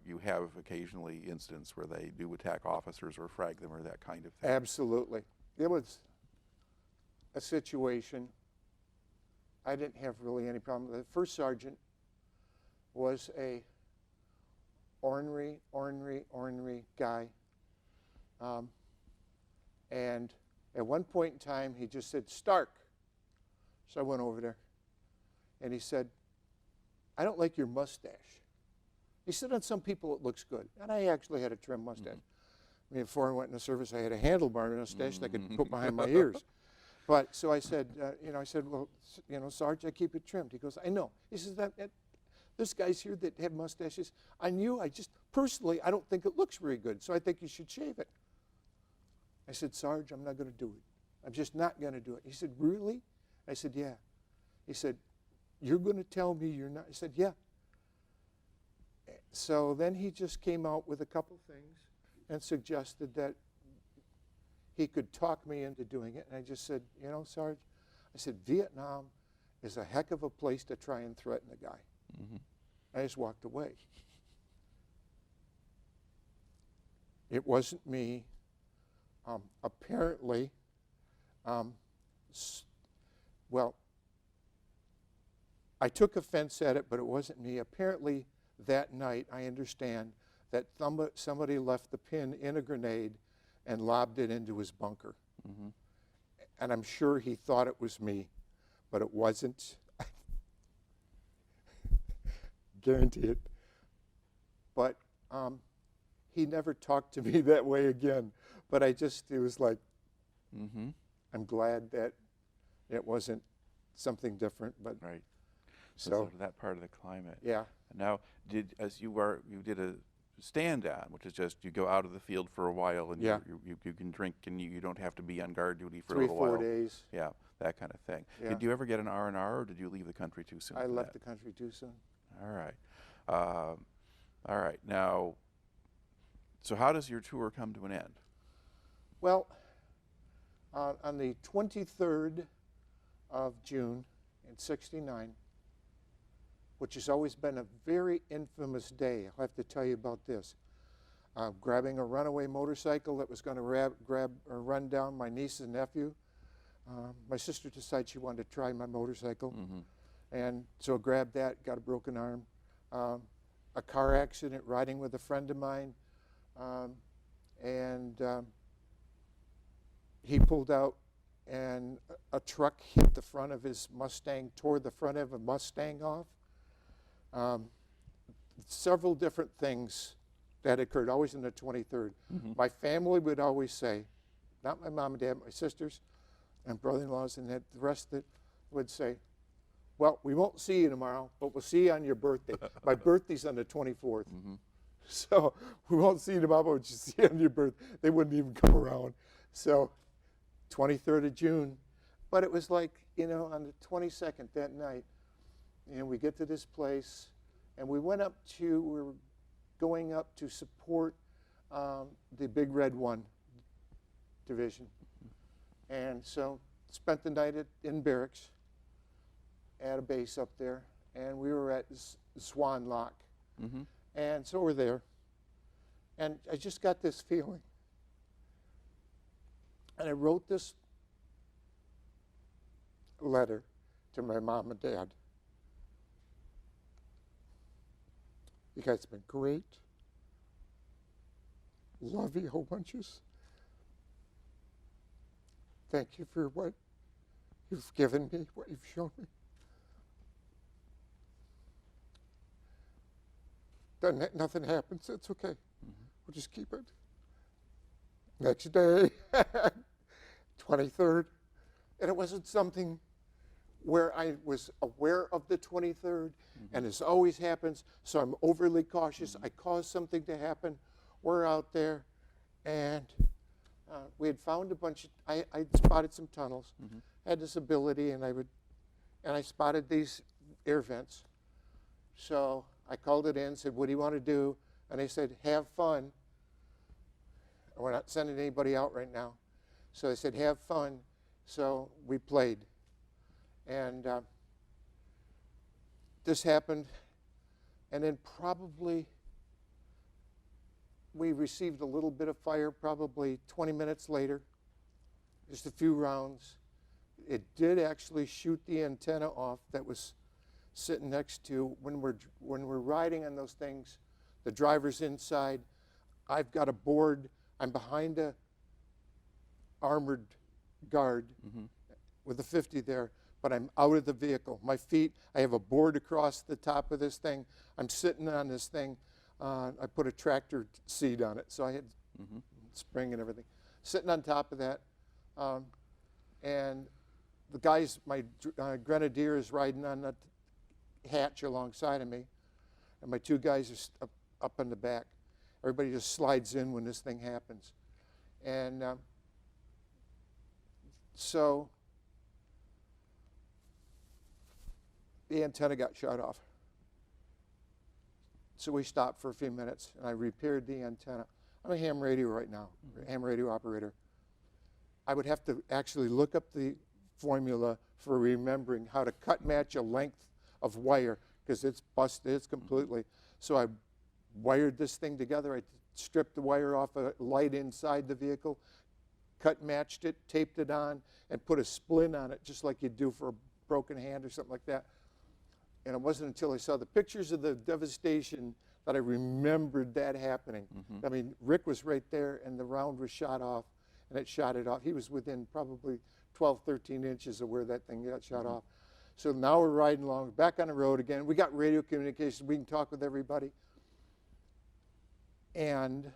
you have occasionally incidents where they do attack officers or frag them or that kind of thing. Absolutely. It was a situation I didn't have really any problem with. The first sergeant was a ornery guy. And at one point in time, he just said, "Stark." So I went over there, and he said, "I don't like your mustache." He said, "On some people it looks good." And I actually had a trim mustache. I mean, before I went in the service, I had a handlebar mustache that I could put behind my ears. But so I said, "Well, Sarge, I keep it trimmed." He goes, "I know." He says, "There's guys here that have mustaches. On you, personally, I don't think it looks very good, so I think you should shave it." I said, "Sarge, I'm not going to do it. I'm just not going to do it." He said, "Really?" I said, "Yeah." He said, "You're going to tell me you're not?" I said, "Yeah." So then he just came out with a couple things and suggested that he could talk me into doing it. And I just said, "Sarge," I said, "Vietnam is a heck of a place to try and threaten a guy." I just walked away. It wasn't me. Apparently, well, I took offense at it, but it wasn't me. Apparently, that night, I understand that somebody left the pin in a grenade and lobbed it into his bunker. And I'm sure he thought it was me, but it wasn't. Guarantee it. But he never talked to me that way again. But it was like, I'm glad that it wasn't something different. But right. So that part of the climate. Yeah. Now, you did a stand down, which is just you go out of the field for a while and you can drink and you don't have to be on guard duty for a little while. 3-4 days. Yeah, that kind of thing. Yeah. Did you ever get an R&R, or did you leave the country too soon? I left the country too soon. All right. All right. Now, so how does your tour come to an end? Well, on the 23rd of June in '69, which has always been a very infamous day, I'll have to tell you about this. Grabbing a runaway motorcycle that was going to grab or run down my niece and nephew. My sister decided she wanted to try my motorcycle. And so I grabbed that, got a broken arm. A car accident riding with a friend of mine. And he pulled out and a truck hit the front of his Mustang, tore the front of a Mustang off. Several different things that occurred, always on the 23rd. My family would always say, not my mom and dad, my sisters and brother-in-laws, and that the rest of it would say, well, we won't see you tomorrow, but we'll see you on your birthday. My birthday's on the 24th. So we won't see you tomorrow, but we'll just see you on your birthday. They wouldn't even come around. So 23rd of June. But it was like, you know, on the 22nd that night, you know, we get to this place, and we were going up to support the Big Red 1 division. And so spent the night in barracks at a base up there, and we were at Swan Lock. And so we're there, and I just got this feeling. And I wrote this letter to my mom and dad. You guys have been great. Love you whole bunches. Thank you for what you've given me, what you've shown me. Nothing happens, it's okay. We'll just keep it. Next day, 23rd, and it wasn't something where I was aware of the 23rd, and as always happens, so I'm overly cautious. I caused something to happen. We're out there, and we had found a bunch of, I spotted some tunnels, had this ability, and I spotted these air vents. So I called it in, said, what do you want to do? And they said, have fun. We're not sending anybody out right now. So they said, have fun. So we played. And this happened. And then probably we received a little bit of fire probably 20 minutes later, just a few rounds. It did actually shoot the antenna off that was sitting next to, when we're riding on those things, the driver's inside. I've got a board. I'm behind a armored guard with a 50 there, but I'm out of the vehicle. My feet, I have a board across the top of this thing. I'm sitting on this thing. I put a tractor seat on it, so I had spring and everything. Sitting on top of that, and the guys, my grenadier is riding on the hatch alongside of me, and my two guys are up in the back. Everybody just slides in when this thing happens. And so the antenna got shut off. So we stopped for a few minutes, and I repaired the antenna. I'm a ham radio right now, ham radio operator. I would have to actually look up the formula for remembering how to cut match a length of wire, because it's busted, it's completely. So I wired this thing together. I stripped the wire off a light inside the vehicle, cut matched it, taped it on, and put a splint on it, just like you'd do for a broken hand or something like that. And it wasn't until I saw the pictures of the devastation that I remembered that happening. I mean, Rick was right there, and the round was shot off, and it shot it off. He was within probably 12, 13 inches of where that thing got shot off. So now we're riding along, back on the road again. We got radio communication. We can talk with everybody. And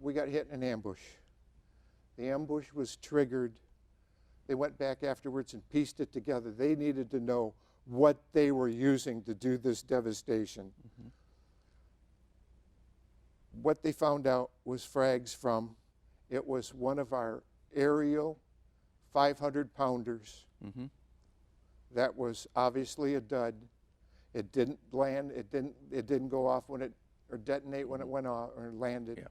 we got hit in an ambush. The ambush was triggered. They went back afterwards and pieced it together. They needed to know what they were using to do this devastation. What they found out was frags from, it was one of our aerial 500-pounders. That was obviously a dud. It didn't land, it didn't go off when it, or detonate when it went off or landed.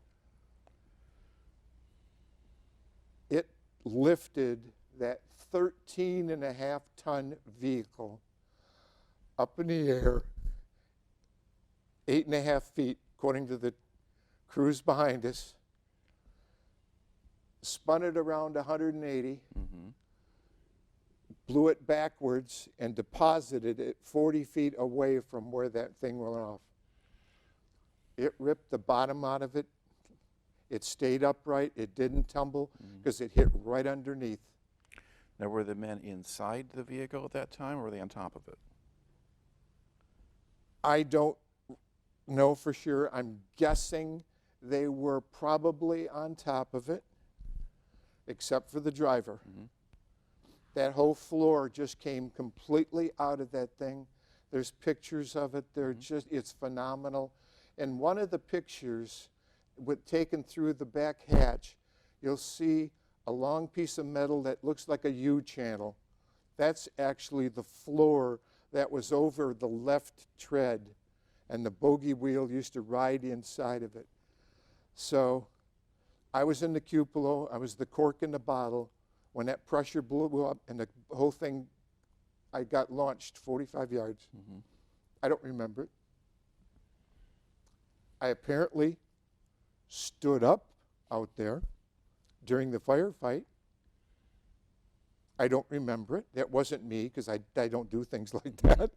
It lifted that 13.5-ton vehicle up in the air, 8.5 feet, according to the crews behind us, spun it around 180, blew it backwards, and deposited it 40 feet away from where that thing went off. It ripped the bottom out of it. It stayed upright. It didn't tumble because it hit right underneath. Now, were the men inside the vehicle at that time, or were they on top of it? I don't know for sure. I'm guessing they were probably on top of it, except for the driver. That whole floor just came completely out of that thing. There's pictures of it. They're just, it's phenomenal. And one of the pictures taken through the back hatch, you'll see a long piece of metal that looks like a U-channel. That's actually the floor that was over the left tread, and the bogey wheel used to ride inside of it. So I was in the cupola. I was the cork in the bottle. When that pressure blew up and the whole thing, I got launched 45 yards. I don't remember it. I apparently stood up out there during the firefight. I don't remember it. That wasn't me, because I don't do things like that.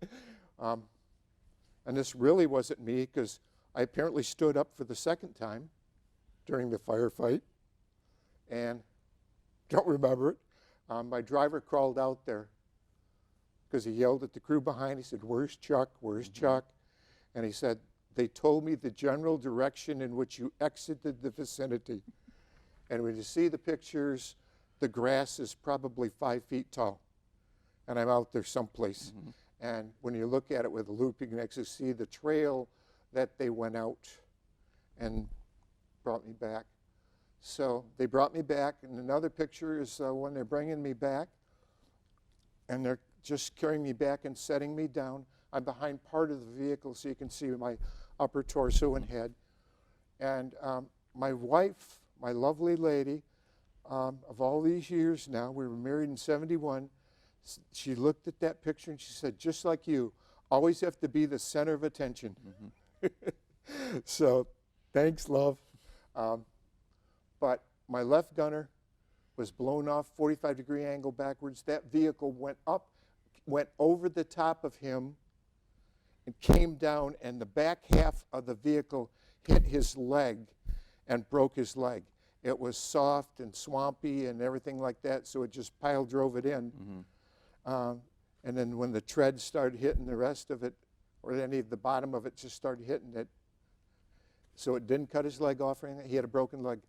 And this really wasn't me, because I apparently stood up for the second time during the firefight and don't remember it. My driver crawled out there because he yelled at the crew behind. He said, "Where's Chuck? Where's Chuck?" And he said, "They told me the general direction in which you exited the vicinity." And when you see the pictures, the grass is probably 5 feet tall. And I'm out there someplace. And when you look at it with a loop, you can actually see the trail that they went out and brought me back. So they brought me back, and another picture is when they're bringing me back, and they're just carrying me back and setting me down. I'm behind part of the vehicle, so you can see my upper torso and head. And my wife, my lovely lady, of all these years now, we were married in '71, she looked at that picture and she said, "Just like you, always have to be the center of attention." So thanks, love. But my left gunner was blown off 45-degree angle backwards. That vehicle went up, went over the top of him and came down, and the back half of the vehicle hit his leg and broke his leg. It was soft and swampy and everything like that, so it just pile drove it in. And then when the tread started hitting the rest of it, or any of the bottom of it just started hitting it, so it didn't cut his leg off or anything. He had a broken leg.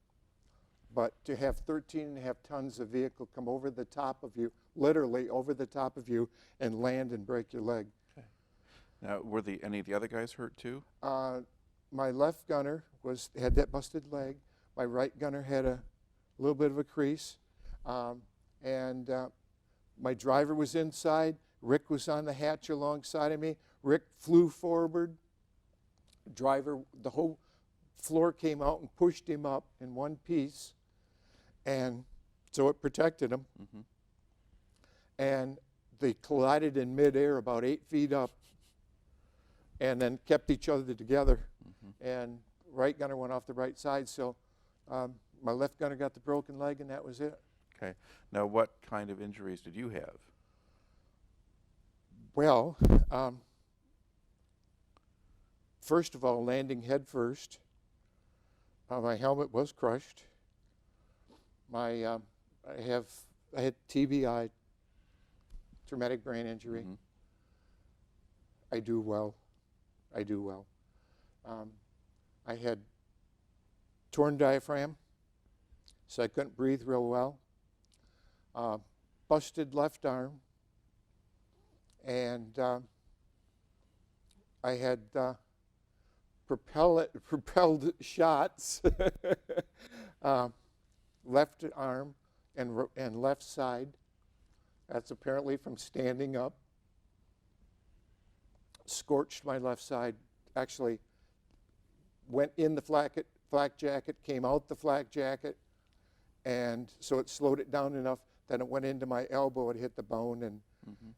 But to have 13.5 tons of vehicle come over the top of you, literally over the top of you, and land and break your leg. Okay. Now, were any of the other guys hurt too? My left gunner had that busted leg. My right gunner had a little bit of a crease. And my driver was inside. Rick was on the hatch alongside of me. Rick flew forward. Driver, the whole floor came out and pushed him up in one piece. And so it protected him. And they collided in midair about 8 feet up and then kept each other together. And right gunner went off the right side. So my left gunner got the broken leg, and that was it. Okay. Now, what kind of injuries did you have? Well, first of all, landing head first. My helmet was crushed. I had TBI, traumatic brain injury. I do well. I had torn diaphragm, so I couldn't breathe real well. Busted left arm, and I had propelled shots, left arm and left side. That's apparently from standing up. Scorched my left side. Actually went in the flak jacket, came out the flak jacket, and so it slowed it down enough that it went into my elbow. It hit the bone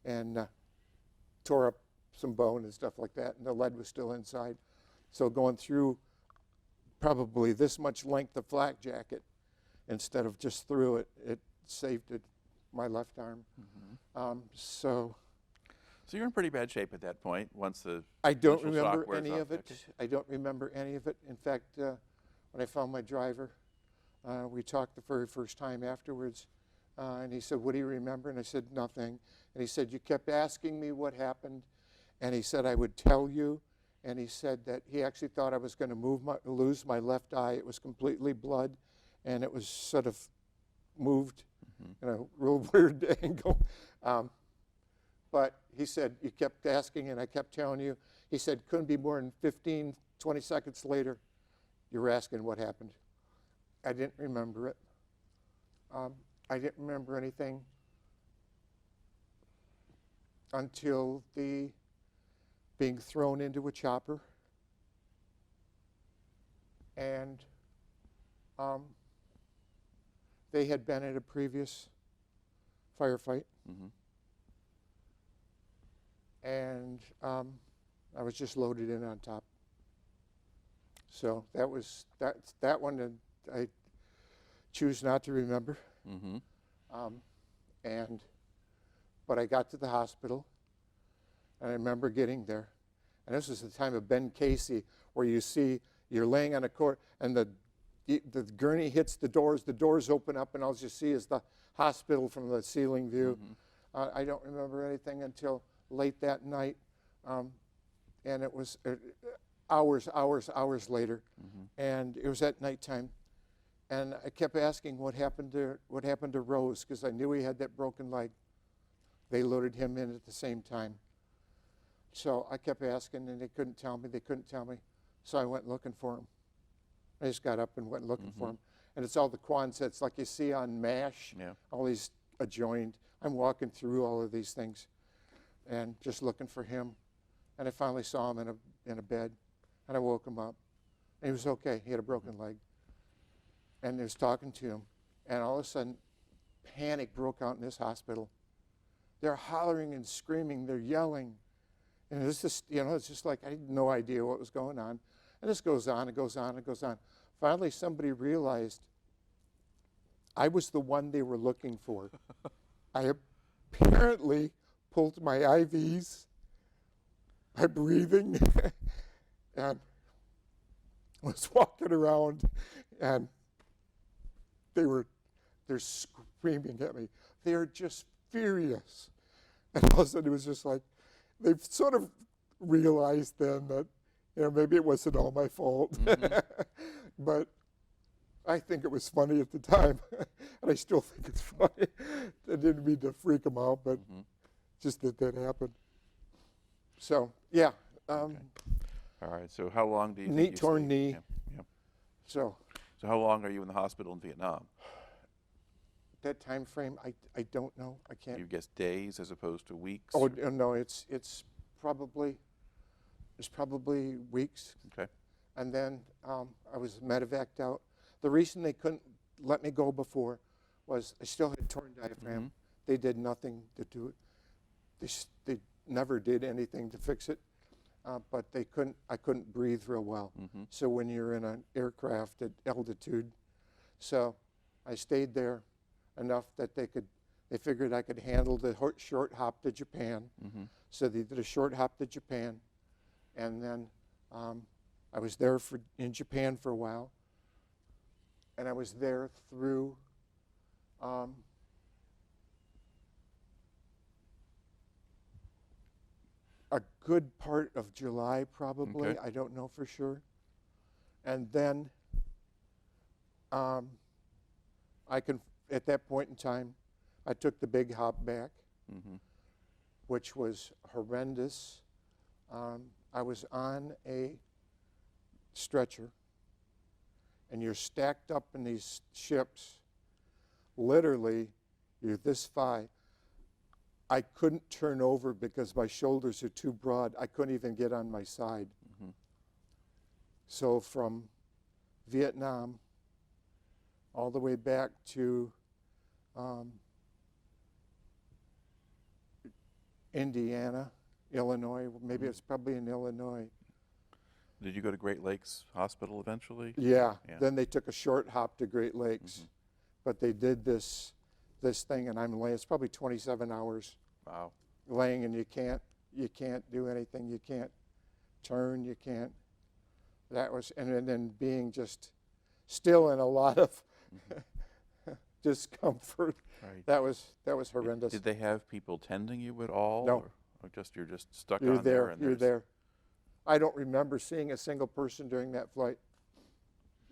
and tore up some bone and stuff like that, and the lead was still inside. So going through probably this much length of flak jacket instead of just through it, it saved my left arm. So you're in pretty bad shape at that point once the I don't initial shock remember wears any off. of it. Okay. I don't remember any of it. In fact, when I found my driver, We talked the very first time afterwards, and he said, "What do you remember?" And I said, "Nothing." And he said, "You kept asking me what happened," and he said, "I would tell you." And he said that he actually thought I was going to lose my left eye. It was completely blood, and it was sort of moved in a real weird angle. But he said, "You kept asking, and I kept telling you." He said, "Couldn't be more than 15, 20 seconds later, you were asking what happened." I didn't remember it. I didn't remember anything until the being thrown into a chopper, and they had been in a previous firefight, and I was just loaded in on top. So that was that one that I choose not to remember. But I got to the hospital, and I remember getting there. And this was the time of Ben Casey, where you see you're laying on a court, and the gurney hits the doors open up, and all you see is the hospital from the ceiling view. I don't remember anything until late that night, and it was hours later, and it was at nighttime. And I kept asking what happened to Rose, because I knew he had that broken leg. They loaded him in at the same time. So I kept asking, and they couldn't tell me. So I went looking for him. I just got up and went looking for him. And it's all the Quonsets like you see on MASH, all these adjoined. I'm walking through all of these things and just looking for him. And I finally saw him in a bed, and I woke him up. And he was okay. He had a broken leg. And I was talking to him, and all of a sudden, panic broke out in this hospital. They're hollering and screaming. They're yelling. And it's just, it's just like I had no idea what was going on. And this goes on, it goes on, it goes on. Finally, somebody realized I was the one they were looking for. I apparently pulled my IVs, my breathing, and was walking around, and they're screaming at me. They're just furious. And all of a sudden it was just like, they've sort of realized then that, maybe it wasn't all my fault. But I think it was funny at the time. And I still think it's funny. I didn't mean to freak them out, but just that happened. So, yeah. Okay. All right, so how long do you think you torn stayed? knee. Yeah. So how long are you in the hospital in Vietnam? that time frame, I don't know. I can't. You guess days as opposed to weeks? Oh no, it's probably weeks. Okay. And then I was medevaced out. The reason they couldn't let me go before was I still had torn diaphragm. They did nothing to do it. They never did anything to fix it. But I couldn't breathe real well. So when you're in an aircraft at altitude, so I stayed there enough that they figured I could handle the short hop to Japan. So they did a short hop to Japan, and then I was there in Japan for a while, and I was there through a good part of July, probably. Okay. I don't know for sure. And then at that point in time, I took the big hop back, which was horrendous. I was on a stretcher, and you're stacked up in these ships. Literally, you're this high. I couldn't turn over because my shoulders are too broad. I couldn't even get on my side. So from Vietnam all the way back to Indiana, Illinois. Maybe it's probably in Illinois. Did you go to Great Lakes Hospital eventually? Yeah. Then they took a short hop to Great Lakes. But they did this thing, and I'm laying. It's probably 27 hours. Wow. Laying, and you can't do anything. You can't turn. You can't. That was, and then being just still in a lot of discomfort. Right. That was horrendous. Did they have people tending you at all? No. Or just you're just stuck You're on there there. and You're there's- there. I don't remember seeing a single person during that flight.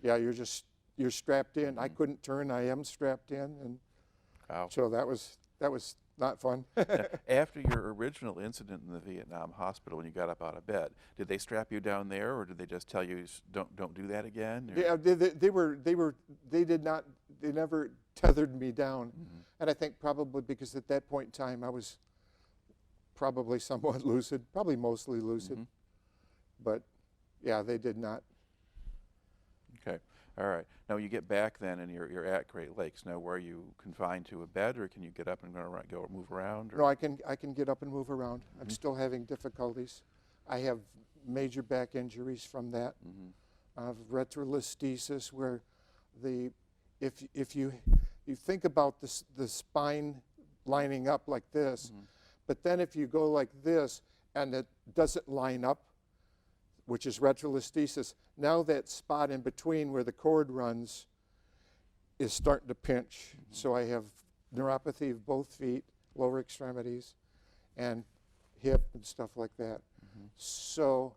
Yeah, you're strapped in. I couldn't turn. I am strapped in, and Wow. so that was not fun. Now, after your original incident in the Vietnam hospital, when you got up out of bed, did they strap you down there, or did they just tell you don't do that again? Or? Yeah, they never tethered me down, and I think probably because at that point in time I was probably somewhat lucid, probably mostly lucid, but yeah, they did not. Okay. All right. Now you get back then, and you're at Great Lakes. Now, were you confined to a bed, or can you get up and go move around? Or? No, I can get up and move around. I'm still having difficulties. I have major back injuries from that. Retrolisthesis, where if you think about the spine lining up like this, but then if you go like this and it doesn't line up, which is retrolisthesis, now that spot in between where the cord runs is starting to pinch. So I have neuropathy of both feet, lower extremities, and hip and stuff like that. So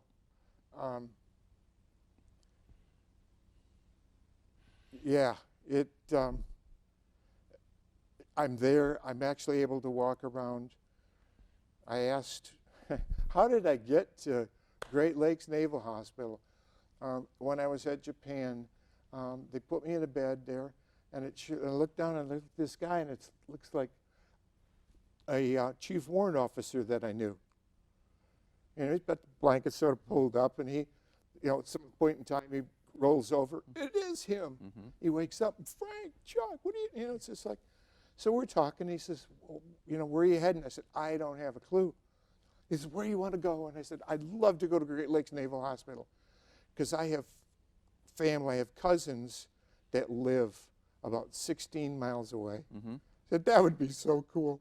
yeah, I'm there. I'm actually able to walk around. I asked, how did I get to Great Lakes Naval Hospital? When I was at Japan, they put me in a bed there, and I looked down and looked at this guy, and it looks like a chief warrant officer that I knew. And he's got the blanket sort of pulled up, and he, at some point in time, he rolls over. It is him. He wakes up, Frank, Chuck, what do you, it's just like, so we're talking. He says, well, where are you heading? I said, I don't have a clue. He said, where do you want to go? And I said, I'd love to go to Great Lakes Naval Hospital because I have family, I have cousins that live about 16 miles away. I said, that would be so cool.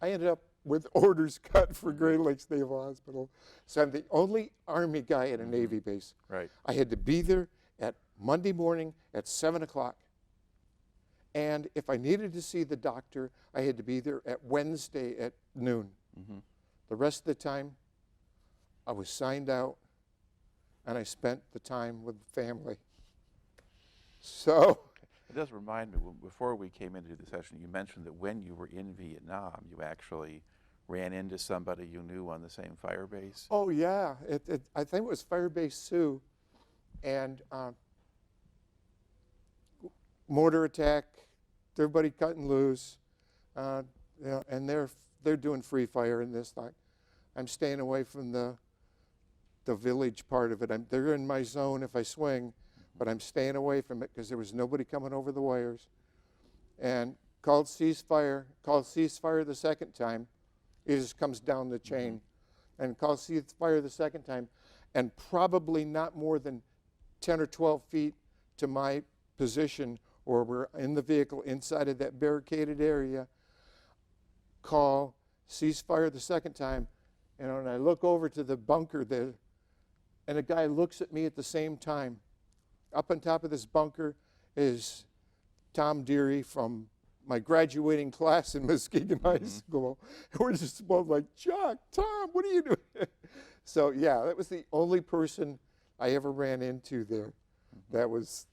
I ended up with orders cut for Great Lakes Naval Hospital. So I'm the only Army guy at a Navy base. Right. I had to be there at Monday morning at 7 o'clock. And if I needed to see the doctor, I had to be there at Wednesday at noon. The rest of the time, I was signed out, and I spent the time with the family. So it does remind me, before we came into the session, you mentioned that when you were in Vietnam, you actually ran into somebody you knew on the same fire base. oh yeah, I think it was Fire Base Sioux, and mortar attack, everybody cutting loose, and they're doing free fire in this thing. I'm staying away from the village part of it. They're in my zone if I swing, but I'm staying away from it because there was nobody coming over the wires. And called ceasefire the second time. It just comes down the chain. And called ceasefire the second time, and probably not more than 10 or 12 feet to my position, or we're in the vehicle inside of that barricaded area, call ceasefire the second time, and I look over to the bunker there, and a guy looks at me at the same time. Up on top of this bunker is Tom Deary from my graduating class in Muskegon High School. And we're just both like, Chuck, Tom, what are you doing? So yeah, that was the only person I ever ran into there. That was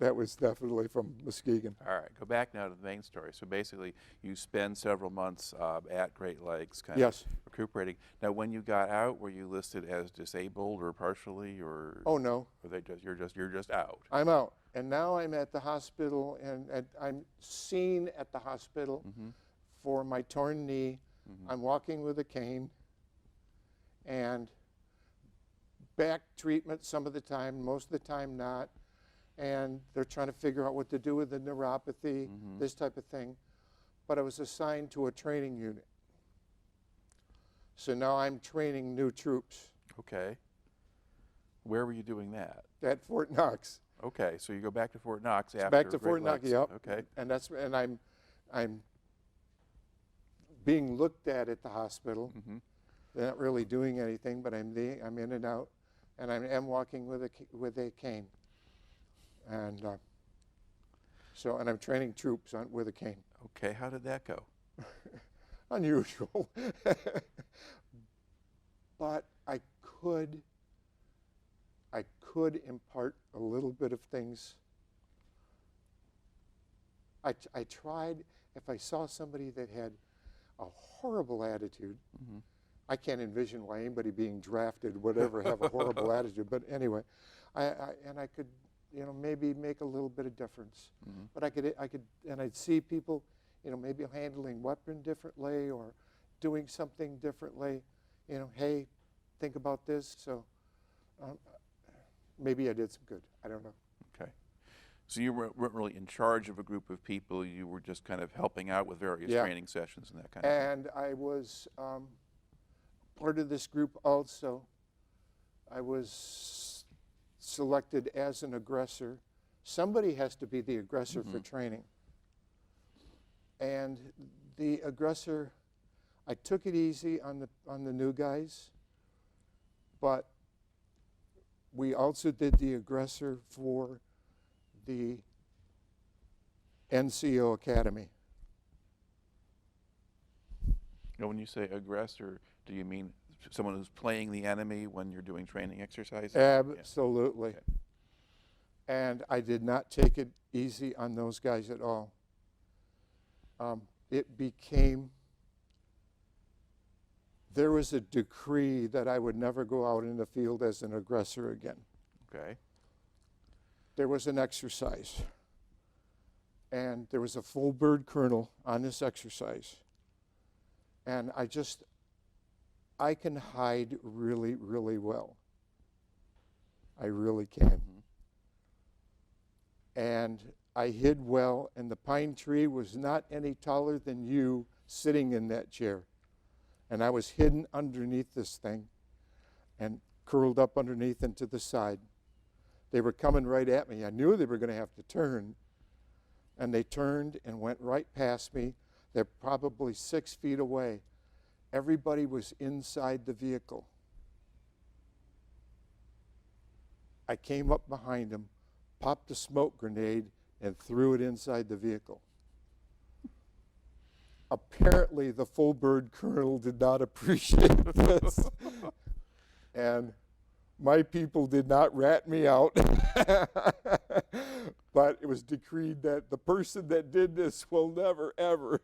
definitely from Muskegon. All right, go back now to the main story. So basically, you spend several months at Great Lakes, kind Yes. of recuperating. Now, when you got out, were you listed as disabled or partially, or? Oh no, Or you're just out? I'm out, and now I'm at the hospital, and I'm seen at the hospital for my torn knee. I'm walking with a cane, and back treatment some of the time, most of the time not. And they're trying to figure out what to do with the neuropathy, this type of thing. But I was assigned to a training unit. So now I'm training new troops Okay. Where were you doing that? at Fort Knox. Okay, so you go back to Fort Knox after Back to Great Fort Knox, Lakes. yep. Okay. And I'm being looked at the hospital. They're not really doing anything, but I'm in and out, and I am walking with a cane. And and I'm training troops with a cane. Okay, how did that go? Unusual. But I could impart a little bit of things. I tried, if I saw somebody that had a horrible attitude, I can't envision why anybody being drafted would ever have a horrible attitude, but anyway, I could, maybe make a little bit of difference. But I'd see people, maybe handling weapon differently or doing something differently, hey, think about this. So maybe I did some good. I don't know. Okay. So you weren't really in charge of a group of people. You were just kind of helping out with various training sessions and that kind of thing. And I was part of this group also. I was selected as an aggressor. Somebody has to be the aggressor for training. And the aggressor, I took it easy on the new guys, but we also did the aggressor for the NCO Academy. When you say aggressor, do you mean someone who's playing the enemy when you're doing training exercises? Absolutely. Yeah. Okay. And I did not take it easy on those guys at all. There was a decree that I would never go out in the field as an aggressor again. Okay. There was an exercise, and there was a full bird colonel on this exercise. And I can hide really, really well. I really can. And I hid well, and the pine tree was not any taller than you sitting in that chair. And I was hidden underneath this thing and curled up underneath and to the side. They were coming right at me. I knew they were going to have to turn. And they turned and went right past me. They're probably 6 feet away. Everybody was inside the vehicle. I came up behind them, popped a smoke grenade, and threw it inside the vehicle. Apparently, the full bird colonel did not appreciate this. And my people did not rat me out. But it was decreed that the person that did this will never, ever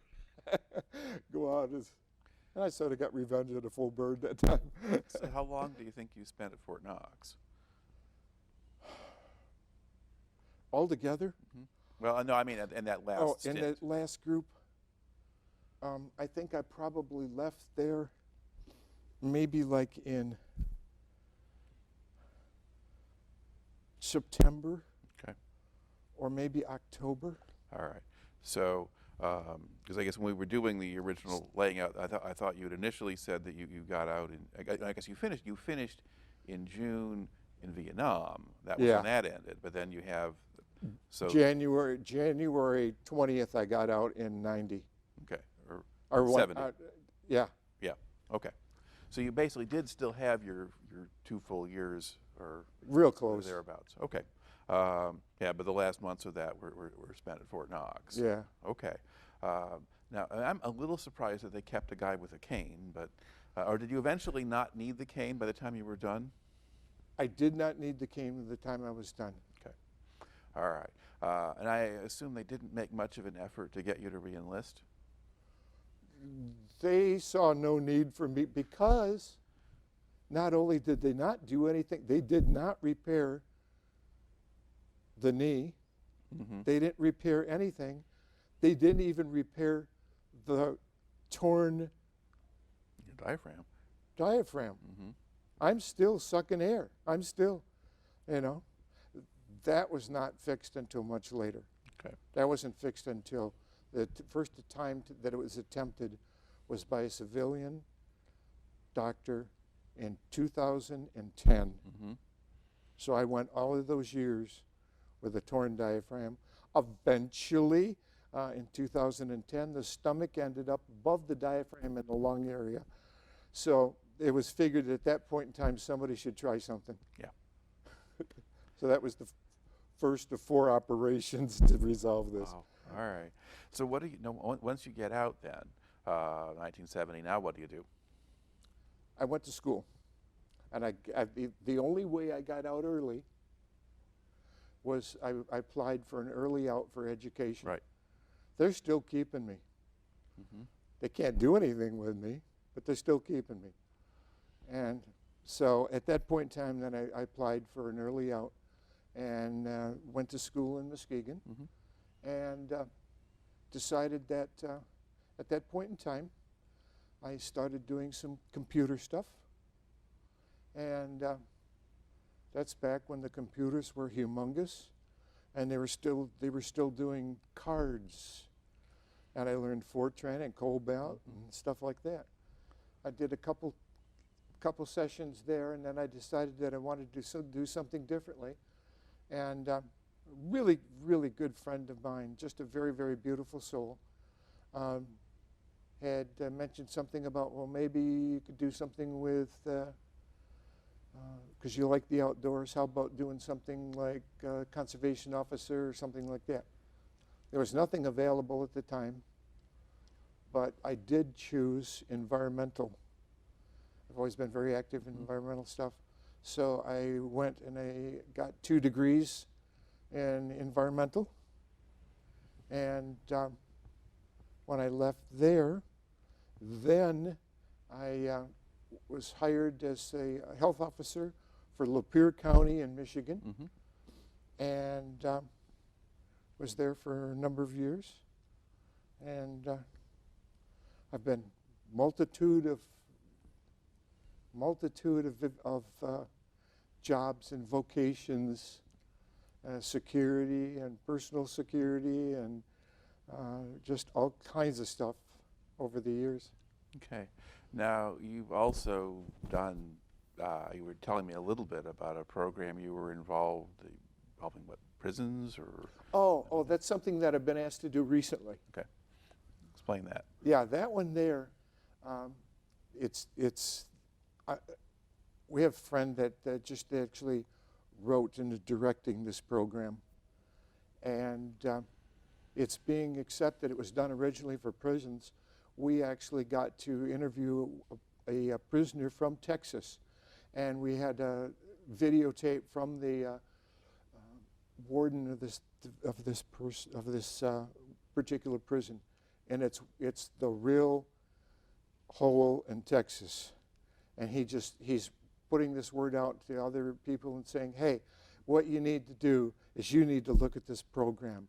go out as... And I sort of got revenge on a full bird that time. So how long do you think you spent at Fort Knox? Altogether? Well, no, I mean in that last stint. In that last group, I think I probably left there maybe like in September. Okay. Or maybe October. All right. So, because I guess when we were doing the original laying out, I thought you had initially said that you got out in, I guess you finished in June in Vietnam. That was when that ended. But then you have, so January 20th, I got out in 90. Okay, or 70. Yeah. Yeah. Okay. So you basically did still have your 2 full years, or real close, thereabouts. Okay. Yeah, but the last months of that were spent at Fort Knox. Yeah. Okay. Now, I'm a little surprised that they kept a guy with a cane, but, or did you eventually not need the cane by the time you were done? I did not need the cane by the time I was done. Okay. All right. And I assume they didn't make much of an effort to get you to re-enlist? They saw no need for me because not only did they not do anything, they did not repair the knee. They didn't repair anything. They didn't even repair the torn Diaphragm. I'm still sucking air. I'm still, that was not fixed until much later. Okay. That wasn't fixed until the first time that it was attempted was by a civilian doctor in 2010. So I went all of those years with a torn diaphragm. Eventually, in 2010, the stomach ended up above the diaphragm in the lung area. So it was figured at that point in time somebody should try something. Yeah. So that was the first of 4 operations to resolve this. Wow. All right. So what do you know, once you get out then, 1970, now what do you do? I went to school, and the only way I got out early was I applied for an early out for education. Right. They're still keeping me. They can't do anything with me, but they're still keeping me. And so at that point in time, then I applied for an early out and went to school in Muskegon, and decided that at that point in time, I started doing some computer stuff. And that's back when the computers were humongous, and they were still doing cards. And I learned Fortran and Cobalt and stuff like that. I did a couple sessions there, and then I decided that I wanted to do something differently. And really, really good friend of mine, just a very, very beautiful soul, had mentioned something about, well, maybe you could do something with, because you like the outdoors, how about doing something like conservation officer or something like that. There was nothing available at the time, but I did choose environmental. I've always been very active in environmental stuff. So I went and I got 2 degrees in environmental. And when I left there, then I was hired as a health officer for Lapeer County in Michigan, and was there for a number of years. And I've been multitude of jobs and vocations, security and personal security, and just all kinds of stuff over the years. Okay. Now, you've also done, you were telling me a little bit about a program you were involving what, prisons or? Oh, that's something that I've been asked to do recently. Okay. Explain that. Yeah, that one there, we have a friend that just actually wrote and is directing this program. And it's being accepted. It was done originally for prisons. We actually got to interview a prisoner from Texas. And we had a videotape from the warden of this particular prison. And it's the real hole in Texas. And he's putting this word out to other people and saying, hey, what you need to do is you need to look at this program.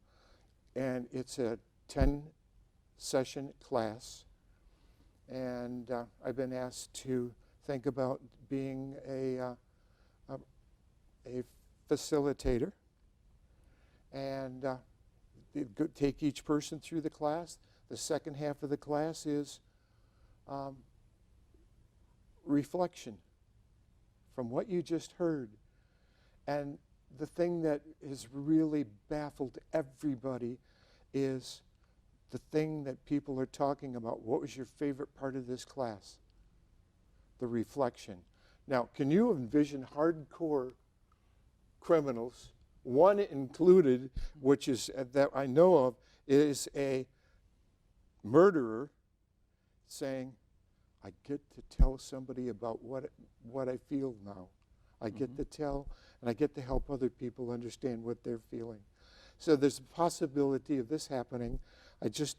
And it's a 10-session class. And I've been asked to think about being a facilitator. And take each person through the class. The second half of the class is reflection from what you just heard. And the thing that has really baffled everybody is the thing that people are talking about. What was your favorite part of this class? The reflection. Now, can you envision hardcore criminals, one included, which is that I know of, is a murderer saying, I get to tell somebody about what I feel now. I get to tell, and I get to help other people understand what they're feeling. So there's a possibility of this happening. I just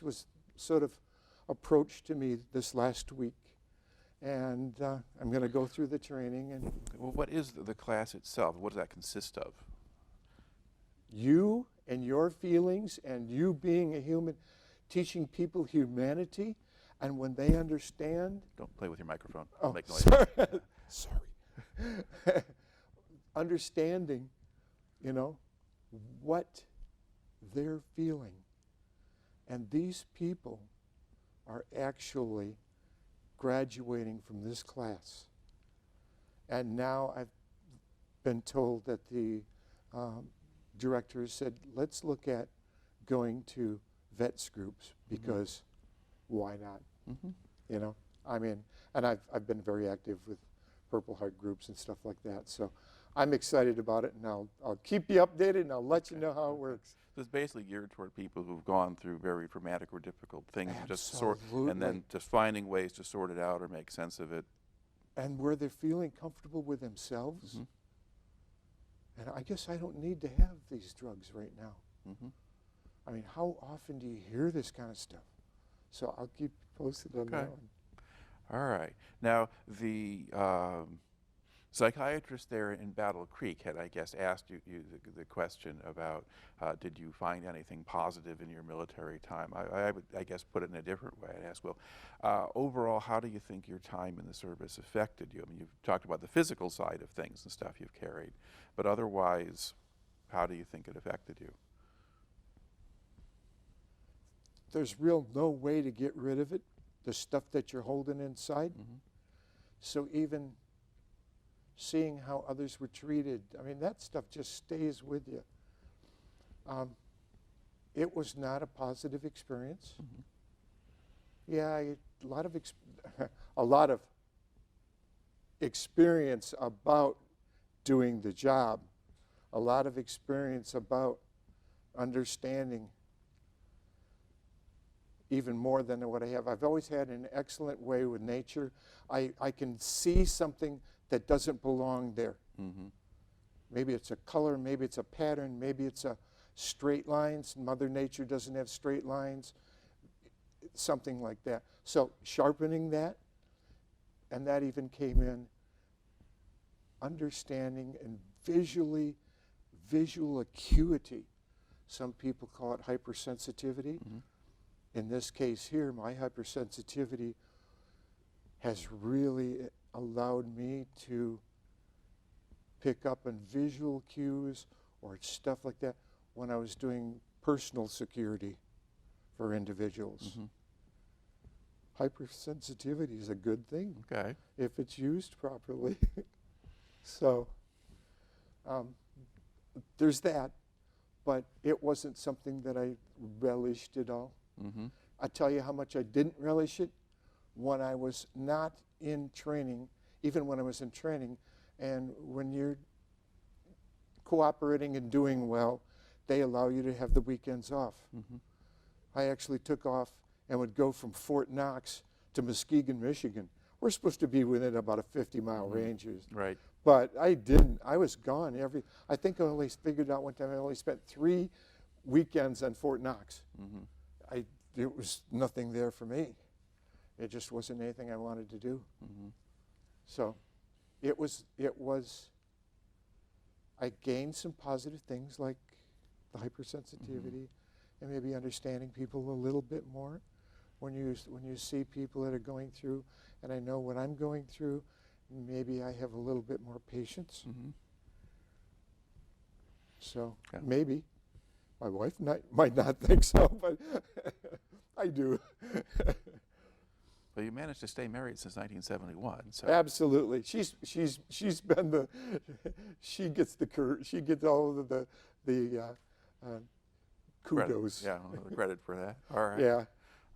was sort of approached to me this last week, and I'm going to go through the training. And well, what is the class itself? What does that consist of? You and your feelings, and you being a human, teaching people humanity. And when they understand... Don't play with your microphone. Oh, make noise. sorry. Sorry. Understanding, what they're feeling. And these people are actually graduating from this class. And now I've been told that the director said, let's look at going to vets groups, because why not? I mean, and I've been very active with Purple Heart groups and stuff like that. So I'm excited about it, and I'll keep you updated, and I'll let you know how it works. So it's basically geared toward people who've gone through very traumatic or difficult things, and just and then just finding ways to sort it out or make sense of it. And where they're feeling comfortable with themselves. Mhm. And I guess I don't need to have these drugs right now. Mhm. I mean, how often do you hear this kind of stuff? So I'll keep you posted on that one. All right. Now, the psychiatrist there in Battle Creek had, I guess, asked you the question about did you find anything positive in your military time? I would, I guess, put it in a different way and ask, well, overall, how do you think your time in the service affected you? I mean, you've talked about the physical side of things and stuff you've carried, but otherwise, how do you think it affected you? There's no way to get rid of it, the stuff that you're holding inside. Mm-hmm. So even seeing how others were treated, I mean, that stuff just stays with you. It was not a positive experience. Mm-hmm. Yeah, a lot of experience about doing the job, a lot of experience about understanding even more than what I have. I've always had an excellent way with nature. I can see something that doesn't belong there. Mm-hmm. Maybe it's a color, maybe it's a pattern, maybe it's a straight lines. Mother Nature doesn't have straight lines, something like that. So sharpening that, and that even came in understanding and visual acuity. Some people call it hypersensitivity. Mm-hmm. In this case here, my hypersensitivity has really allowed me to pick up on visual cues or stuff like that when I was doing personal security for individuals. Mm-hmm. Hypersensitivity is a good thing if it's used properly. So there's that, but it wasn't something that I relished at all. Mm-hmm. I tell you how much I didn't relish it when I was not in training, even when I was in training. And when you're cooperating and doing well, they allow you to have the weekends off. Mm-hmm. I actually took off and would go from Fort Knox to Muskegon, Michigan. We're supposed to be within about a 50-mile Mm-hmm. range. Right. But I didn't. I was gone I think I only figured out one time I only spent 3 weekends on Fort Knox. Mm-hmm. It was nothing there for me. It just wasn't anything I wanted to do. Mm-hmm. So I gained some positive things like the hypersensitivity and maybe understanding people a little bit more when you see people that are going through, and I know what I'm going through, maybe I have a little bit more patience. Mm-hmm. So Yeah. maybe. My wife might not think so, but I do. Well, you managed to stay married since 1971. So. Absolutely, she's been she gets all of the kudos. Credit. Yeah, the credit for that. All right. Yeah.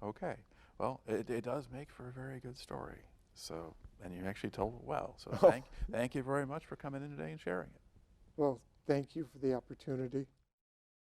Okay. Well, it does make for a very good story. So, and you actually told it well. So thank you very much for coming in today and sharing it. Well, thank you for the opportunity.